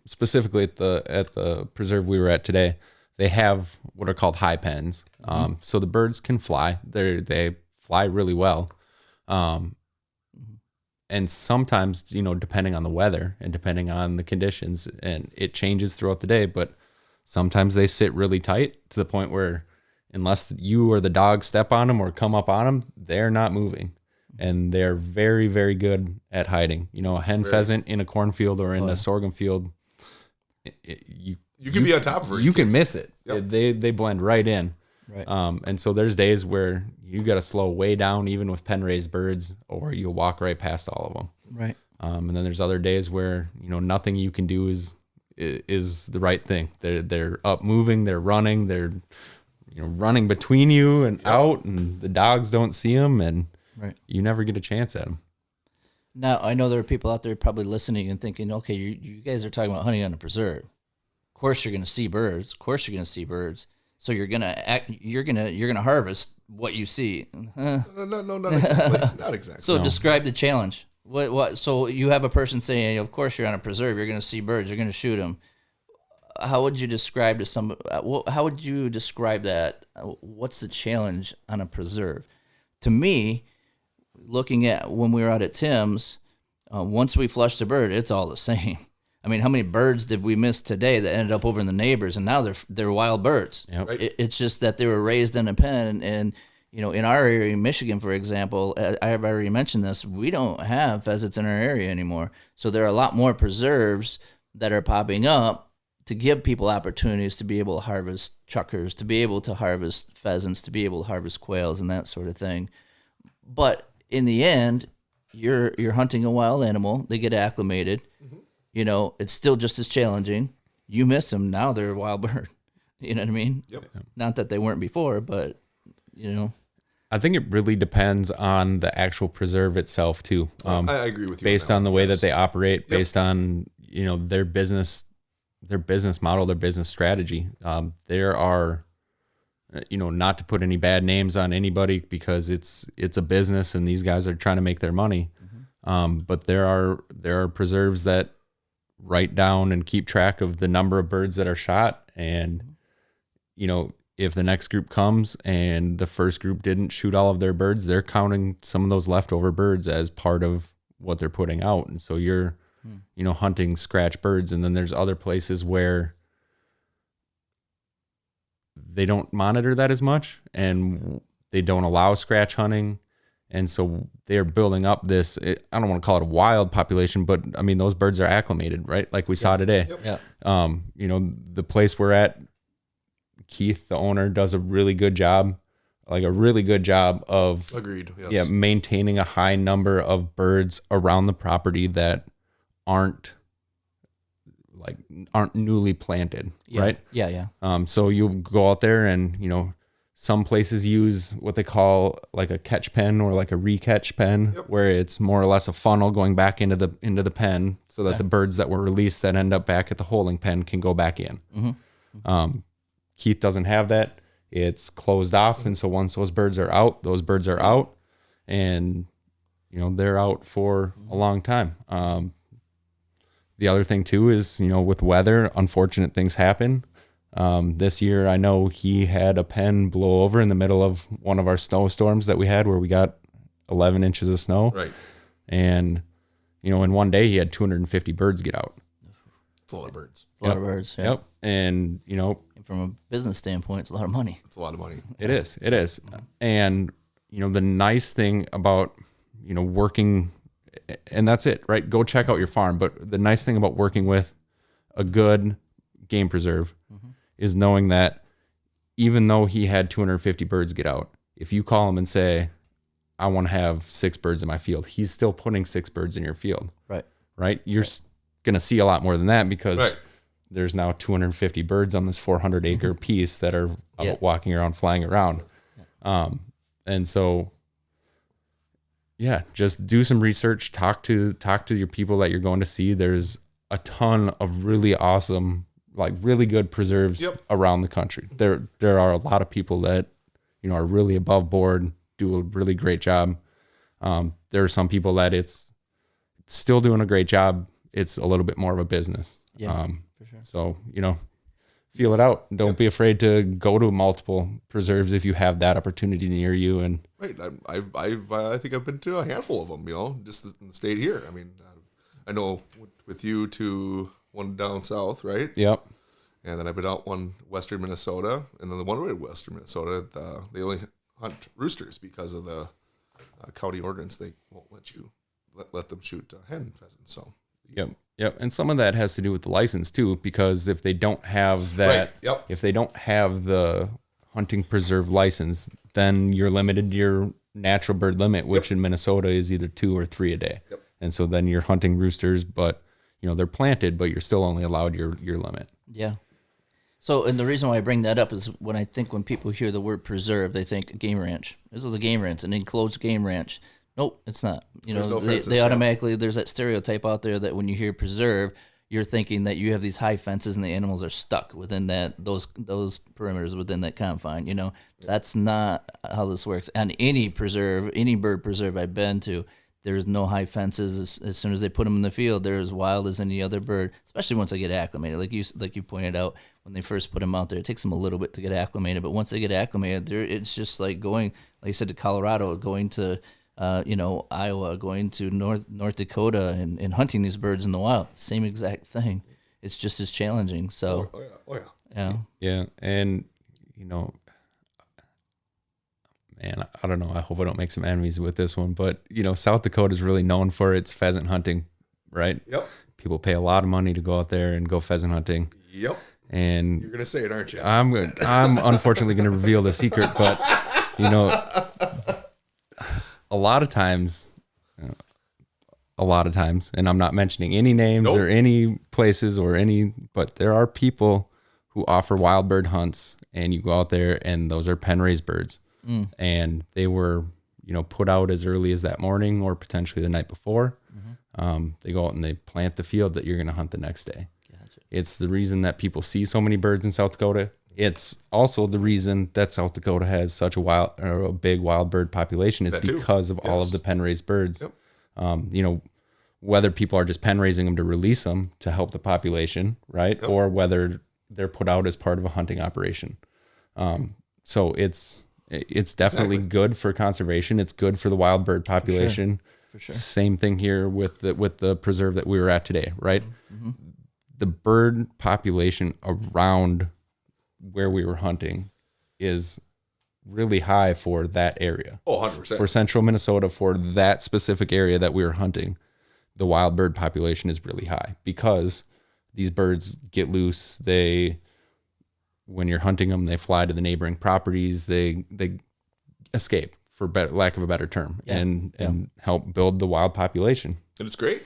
specifically at the preserve we were at today. They have what are called high pens. So the birds can fly. They fly really well. And sometimes, depending on the weather and depending on the conditions, and it changes throughout the day, but sometimes they sit really tight to the point where unless you or the dog step on them or come up on them, they're not moving. And they're very, very good at hiding. A hen pheasant in a cornfield or in a sorghum field, you can be on top of her. You can miss it. Yep. They blend right in. Right. And so there's days where you got to slow way down, even with pen raised birds, or you'll walk right past all of them. Right. And then there's other days where nothing you can do is the right thing. They're up moving, they're running, they're running between you and out, and the dogs don't see them, and you never get a chance at them. Now, I know there are people out there probably listening and thinking, okay, you guys are talking about hunting on a preserve. Of course you're going to see birds. So you're gonna harvest what you see. No, not exactly. Not exactly. So describe the challenge. What? So you have a person saying, of course you're on a preserve. You're gonna see birds. You're gonna shoot them. How would you describe to some? How would you describe that? What's the challenge on a preserve? To me, looking at when we were out at Tim's, once we flushed a bird, it's all the same. I mean, how many birds did we miss today that ended up over in the neighbors, and now they're wild birds? Yep. Right. It's just that they were raised in a pen, and in our area, in Michigan, for example, I've already mentioned this. We don't have pheasants in our area anymore, so there are a lot more preserves that are popping up to give people opportunities to be able to harvest chuckers, to be able to harvest pheasants, to be able to harvest quails, and that sort of thing. But in the end, you're hunting a wild animal. They get acclimated. It's still just as challenging. You miss them, now they're a wild bird. You know what I mean? Yep. Not that they weren't before, but, I think it really depends on the actual preserve itself too. I agree with you. Based on the way yes. that they operate, based on, their business model, their business strategy. There are, not to put any bad names on anybody because it's a business and these guys are trying to make their money. But there are preserves that write down and keep track of the number of birds that are shot. And, if the next group comes and the first group didn't shoot all of their birds, they're counting some of those leftover birds as part of what they're putting out. And so you're, hunting scratch birds. And then there's other places where they don't monitor that as much and they don't allow scratch hunting. And so they're building up this, I don't want to call it a wild population, but I mean, those birds are acclimated, right? Like we saw today. Yep. The place we're at, Keith, the owner, does a really good job, of Agreed. Yes. maintaining a high number of birds around the property that aren't newly planted, right? Yeah. So you go out there and, some places use what they call like a catch pen or like a re-catch pen, where it's more or less a funnel going back into the pen so that the birds that were released that end up back at the holding pen can go back in. Mm-hmm. Keith doesn't have that. It's closed off. And so once those birds are out, and, they're out for a long time. The other thing too is, with weather, unfortunate things happen. This year, I know he had a pen blow over in the middle of one of our snowstorms that we had where we got 11 inches of snow. Right. And, in one day he had 250 birds get out. It's a lot of birds. It's a lot of birds. Yeah. Yep. And, From a business standpoint, it's a lot of money. It's a lot of money. It is. And, the nice thing about, working, and that's it, right? Go check out your farm. But the nice thing about working with a good game preserve is knowing that even though he had 250 birds get out, if you call him and say, I want to have 6 birds in my field, he's still putting 6 birds in your field. Right? You're going to see a lot more than that because there's now 250 birds on this 400 acre piece that are out walking around, flying around. And so, just do some research, talk to your people that you're going to see. There's a ton of really awesome, really good preserves around the country. There are a lot of people that, are really above board, do a really great job. There are some people that it's still doing a great job. It's a little bit more of a business. For sure. So, feel it out. Don't be afraid to go to multiple preserves if you have that opportunity near you. And right. I think I've been to a handful of them, just in the state here. I mean, I know with you to one down south, right? Yep. And then I've been out one western Minnesota, and then the one way western Minnesota, they only hunt roosters because of the county ordinance. They won't let you let them shoot hen pheasants. So Yep. And some of that has to do with the license too, because if they don't have that, if they don't have the hunting preserve license, then you're limited to your natural bird limit, which in Minnesota is either 2 or 3 a day. And so then you're hunting roosters, but they're planted, but you're still only allowed your limit. Yeah. So, and the reason why I bring that up is when people hear the word preserve, they think game ranch. This is a game ranch, an enclosed game ranch. Nope, it's not. They automatically, there's that stereotype out there that when you hear preserve, you're thinking that you have these high fences and the animals are stuck within those perimeters within that confine. That's not how this works. And any bird preserve I've been to, there's no high fences. As soon as they put them in the field, they're as wild as any other bird, especially once they get acclimated. Like you pointed out, when they first put them out there, it takes them a little bit to get acclimated. But once they get acclimated, it's just like going, like you said, to Colorado, going to Iowa, going to North Dakota and hunting these birds in the wild. Same exact thing. It's just as challenging. So, Yeah. And, man, I don't know. I hope I don't make some enemies with this one, but, South Dakota is really known for its pheasant hunting, right? Yep. People pay a lot of money to go out there and go pheasant hunting. Yep. And you're going to say it, aren't you? I'm unfortunately going to reveal the secret, but, a lot of times, and I'm not mentioning any names or any places but there are people who offer wild bird hunts, and you go out there and those are pen raised birds. And they were, put out as early as that morning or potentially the night before. They go out and they plant the field that you're going to hunt the next day. Gotcha. It's the reason that people see so many birds in South Dakota. It's also the reason that South Dakota has such a big wild bird population is because of all of the pen raised birds. Yep. Whether people are just pen raising them to release them to help the population, right? Yep. Or whether they're put out as part of a hunting operation. So it's definitely good for conservation. It's good for the wild bird population. For sure. Same thing here with the preserve that we were at today, right? Mm-hmm. The bird population around where we were hunting is really high for that area. Oh, 100%. For central Minnesota, for that specific area that we were hunting, the wild bird population is really high because these birds get loose. When you're hunting them, they fly to the neighboring properties. They escape, for lack of a better term, and help build the wild population. And it's great.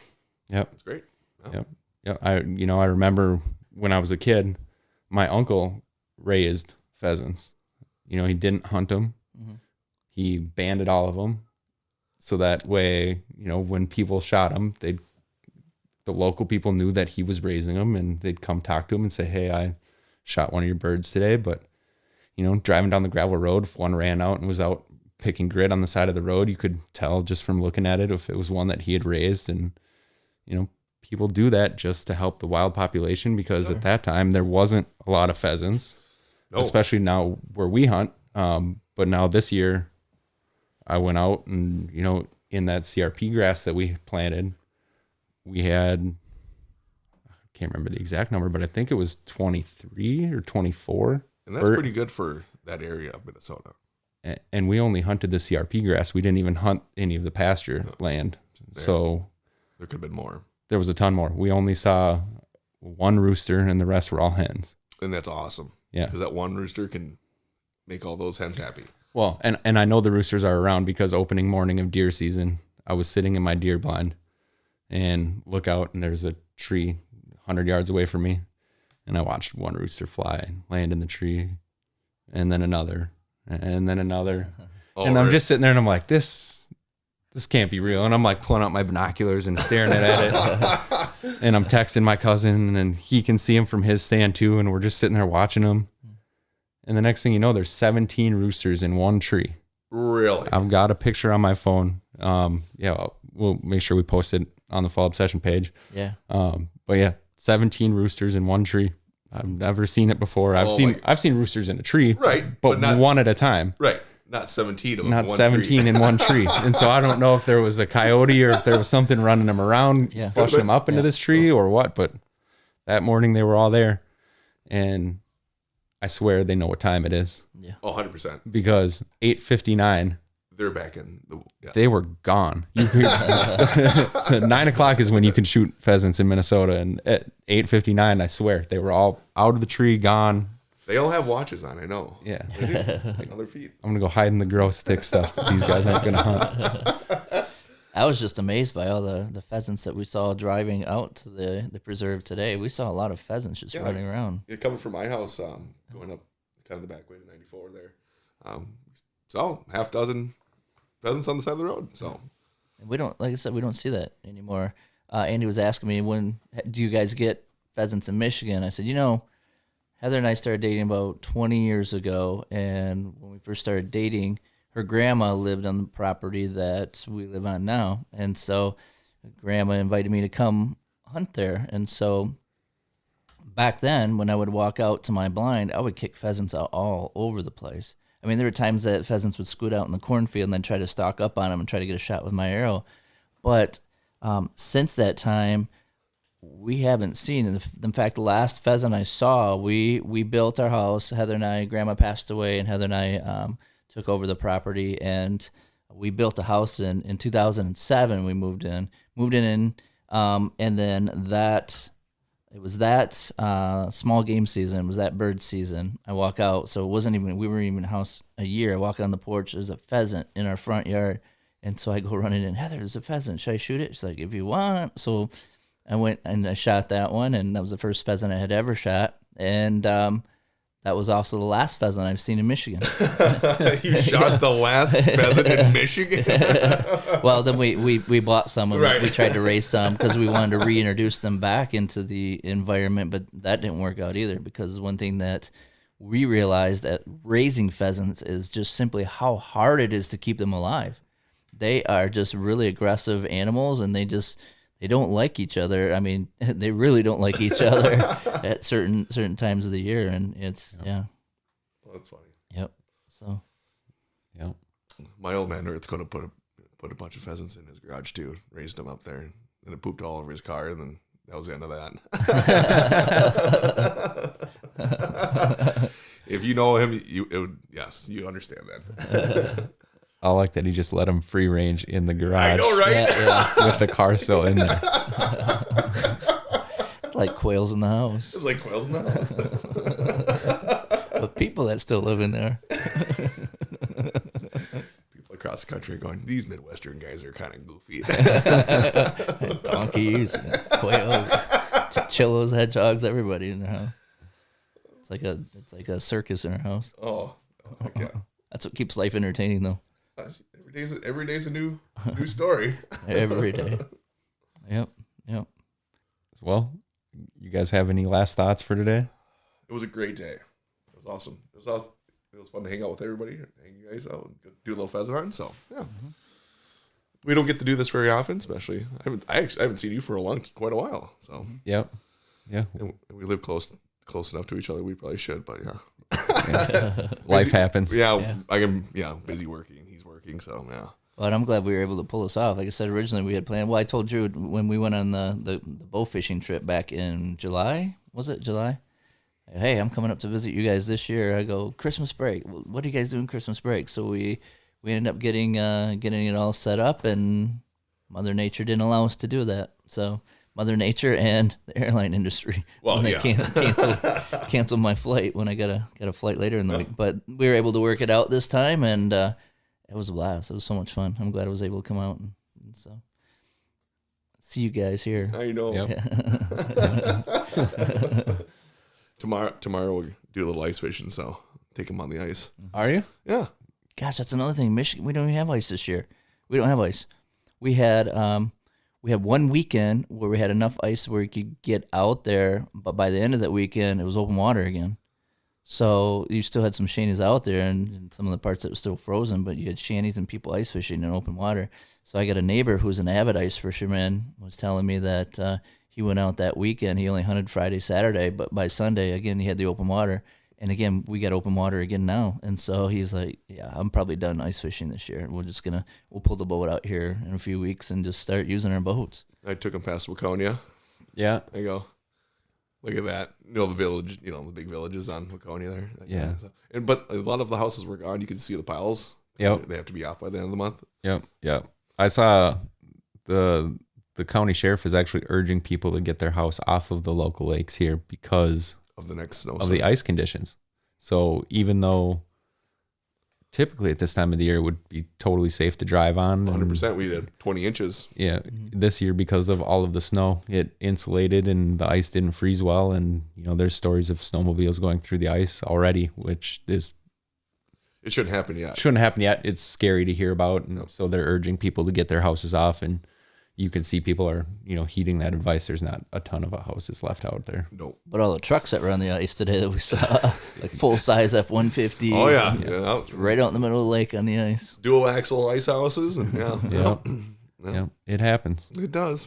Yep. It's great. Oh. Yep. Yeah. I remember when I was a kid, my uncle raised pheasants. He didn't hunt them. Mm-hmm. He banded all of them. So that way, when people shot them, the local people knew that he was raising them, and they'd come talk to him and say, "Hey, I shot one of your birds today." But, driving down the gravel road, if one ran out and was out picking grit on the side of the road, you could tell just from looking at it if it was one that he had raised. And, people do that just to help the wild population because at that time there wasn't a lot of pheasants, especially now where we hunt. But now this year I went out and, in that CRP grass that we planted, we had, I can't remember the exact number, but I think it was 23 or 24. And that's pretty good for that area of Minnesota. And we only hunted the CRP grass. We didn't even hunt any of the pasture land. So there could have been more. There was a ton more. We only saw one rooster and the rest were all hens. And that's awesome. Yeah. Because that one rooster can make all those hens happy. Well, and I know the roosters are around because opening morning of deer season, I was sitting in my deer blind and look out and there's a tree 100 yards away from me. And I watched one rooster fly and land in the tree, and then another, and then another. And I'm just sitting there and I'm like, this can't be real. And I'm like pulling out my binoculars and staring at it. And I'm texting my cousin, and he can see him from his stand too. And we're just sitting there watching him. And the next thing you know, there's 17 roosters in one tree. Really? I've got a picture on my phone. We'll make sure we post it on the Fall Obsession page. Yeah. But yeah, 17 roosters in one tree. I've never seen it before. I've seen roosters in a tree, right? But not one at a time, right? Not 17 of them. Not 17 in one tree. And so I don't know if there was a coyote or if there was something running them around, flushing them up into this tree or what. But that morning they were all there, and I swear they know what time it is. Yeah. 100%. Because 8:59. They're back in. They were gone. So 9 o'clock is when you can shoot pheasants in Minnesota, and at 8:59, I swear they were all out of the tree, gone. They all have watches on. I know. Yeah, they do. Like on their feet. I'm gonna go hide in the gross thick stuff that these guys aren't gonna hunt. I was just amazed by all the pheasants that we saw driving out to the preserve today. We saw a lot of pheasants just running around. Yeah, coming from my house, going up kind of the back way to 94 there. So half dozen pheasants on the side of the road. So we don't, like I said, we don't see that anymore. Andy was asking me, when do you guys get pheasants in Michigan? I said, Heather and I started dating about 20 years ago, and when we first started dating, her grandma lived on the property that we live on now, and so grandma invited me to come hunt there. And so back then, when I would walk out to my blind, I would kick pheasants out all over the place. I mean, there were times that pheasants would scoot out in the cornfield and then try to stalk up on them and try to get a shot with my arrow. But since that time, we haven't seen. In fact, the last pheasant I saw, we built our house. Heather and I, Grandma passed away, and Heather and I took over the property, and we built a house in 2007. We moved in, and then that. It was that small game season. It was that bird season. I walk out, so it wasn't even. We weren't even in the house a year. I walk on the porch. There's a pheasant in our front yard, and so I go running in. Heather, there's a pheasant. Should I shoot it? She's like, if you want. So I went and I shot that one, and that was the first pheasant I had ever shot. And that was also the last pheasant I've seen in Michigan. You shot the last pheasant in Michigan? Well, then we bought some of them. We tried to raise some because we wanted to reintroduce them back into the environment, but that didn't work out either, because one thing that we realized that raising pheasants is just simply how hard it is to keep them alive. They are just really aggressive animals, and they don't like each other. I mean, they really don't like each other at certain times of the year, and it's Well, that's funny. Yep. So. Yep. My old man Earth could have put put a bunch of pheasants in his garage too. Raised them up there, and it pooped all over his car, and then that was the end of that. If you know him, yes, you understand that. I like that he just let him free range in the garage. I know, right? With the car still in there. It's like quails in the house. It's like quails in the house. But people that still live in there. People across the country are going, these Midwestern guys are kind of goofy. Donkeys, quails, chinchillas, hedgehogs, everybody in their house. It's like a circus in our house. Oh, okay. That's what keeps life entertaining, though. Every day's a new story. Every day. Yep. Well, you guys have any last thoughts for today? It was a great day. It was awesome. It was fun to hang out with everybody, hang you guys out, and do a little pheasant hunting. So yeah, we don't get to do this very often, especially I haven't seen you for quite a while. So Yep. Yeah. and we live close enough to each other. We probably should, but yeah. Life happens. Yeah, I am. Yeah, busy working. He's working, so yeah. But I'm glad we were able to pull this off. Like I said, originally we had planned. Well, I told you when we went on the bow fishing trip back in July. Was it July? Hey, I'm coming up to visit you guys this year. I go, Christmas break. What are you guys doing Christmas break? So we ended up getting it all set up, and Mother Nature didn't allow us to do that. So Mother Nature and the airline industry. Well, when they canceled my flight when I got a flight later in the week. But we were able to work it out this time, and it was a blast. It was so much fun. I'm glad I was able to come out and so see you guys here. I know. Yep. Tomorrow we'll do a little ice fishing, so take them on the ice. Are you? Yeah. Gosh, that's another thing. Michigan, we don't even have ice this year. We don't have ice. We had 1 weekend where we had enough ice where we could get out there, but by the end of that weekend, it was open water again. So you still had some shanties out there, and some of the parts that were still frozen, but you had shanties and people ice fishing in open water. So I got a neighbor who's an avid ice fisherman was telling me that he went out that weekend. He only hunted Friday, Saturday, but by Sunday, again, he had the open water. And again, we got open water again now. And so he's like, yeah, I'm probably done ice fishing this year. We'll pull the boat out here in a few weeks and just start using our boats. I took him past Waconia. Yeah. I go, look at that. You know, the village, the big villages on Waconia there. Yeah. But a lot of the houses were gone. You can see the piles. Yep. They have to be off by the end of the month. Yep. I saw the county sheriff is actually urging people to get their house off of the local lakes here because Of the next snow. of the ice conditions. So even though typically at this time of the year it would be totally safe to drive on. 100%. We did 20 inches. Yeah. This year, because of all of the snow, it insulated and the ice didn't freeze well. And, there's stories of snowmobiles going through the ice already, which is... It shouldn't happen yet. Shouldn't happen yet. It's scary to hear about. And so they're urging people to get their houses off. And you can see people are, heeding that advice. There's not a ton of houses left out there. Nope. But all the trucks that were on the ice today that we saw, like full-size F-150s. Oh, yeah. Right out in the middle of the lake on the ice. Dual axle ice houses. And Yeah, it happens. It does.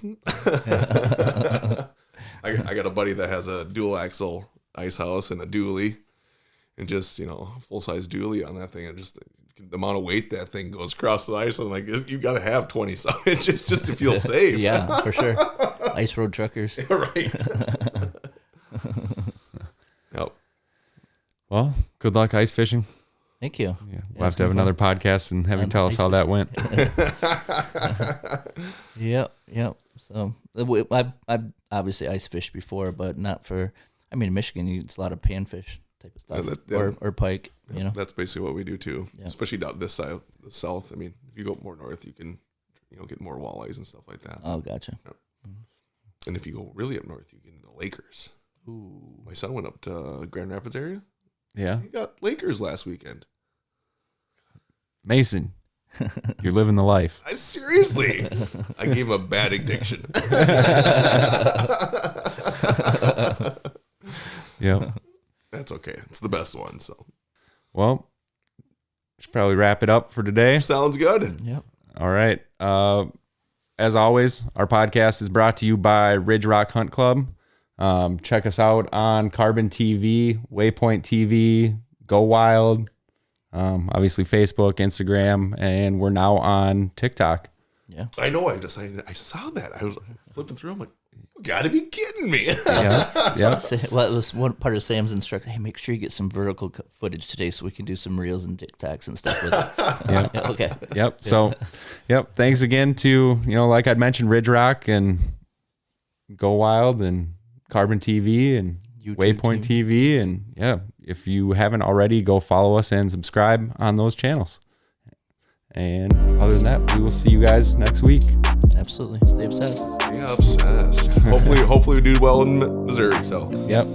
I got a buddy that has a dual axle ice house and a dually. And just, full-size dually on that thing. And just the amount of weight that thing goes across the ice. I'm like, you got to have 20-some inches just to feel safe. Yeah, for sure. Ice road truckers. Right. Yep. Well, good luck ice fishing. Thank you. Yeah, we'll have to have another podcast and have you tell us how that went. Yep. So I've obviously ice fished before, but not for. In Michigan, it's a lot of panfish type of stuff, or pike. That's basically what we do too, Yeah. especially down this side, the south. If you go up more north, you can, get more walleyes and stuff like that. Oh, gotcha. And if you go really up north, you get into Lakers. Ooh. My son went up to Grand Rapids area. Yeah. He got Lakers last weekend. Mason, you're living the life. Seriously, I gave him a bad addiction. Yeah. That's okay. It's the best one. So, Well, should probably wrap it up for today. sounds good. Yep. All right. As always, our podcast is brought to you by Ridge Rock Hunt Club. Check us out on Carbon TV, Waypoint TV, Go Wild. Obviously Facebook, Instagram, and we're now on TikTok. Yeah. I know. I saw that. I was flipping through. I'm like, you gotta be kidding me. Yeah. Well, it was one part of Sam's instruction. Hey, make sure you get some vertical footage today so we can do some reels and TikToks and stuff with it. Yeah. Okay. Yep. So, thanks again to, like I'd mentioned, Ridge Rock and Go Wild and Carbon TV and YouTube Waypoint TV. And if you haven't already, go follow us and subscribe on those channels. And other than that, we will see you guys next week. Absolutely. Stay obsessed. Stay obsessed. Hopefully we do well in Missouri. So. Yep.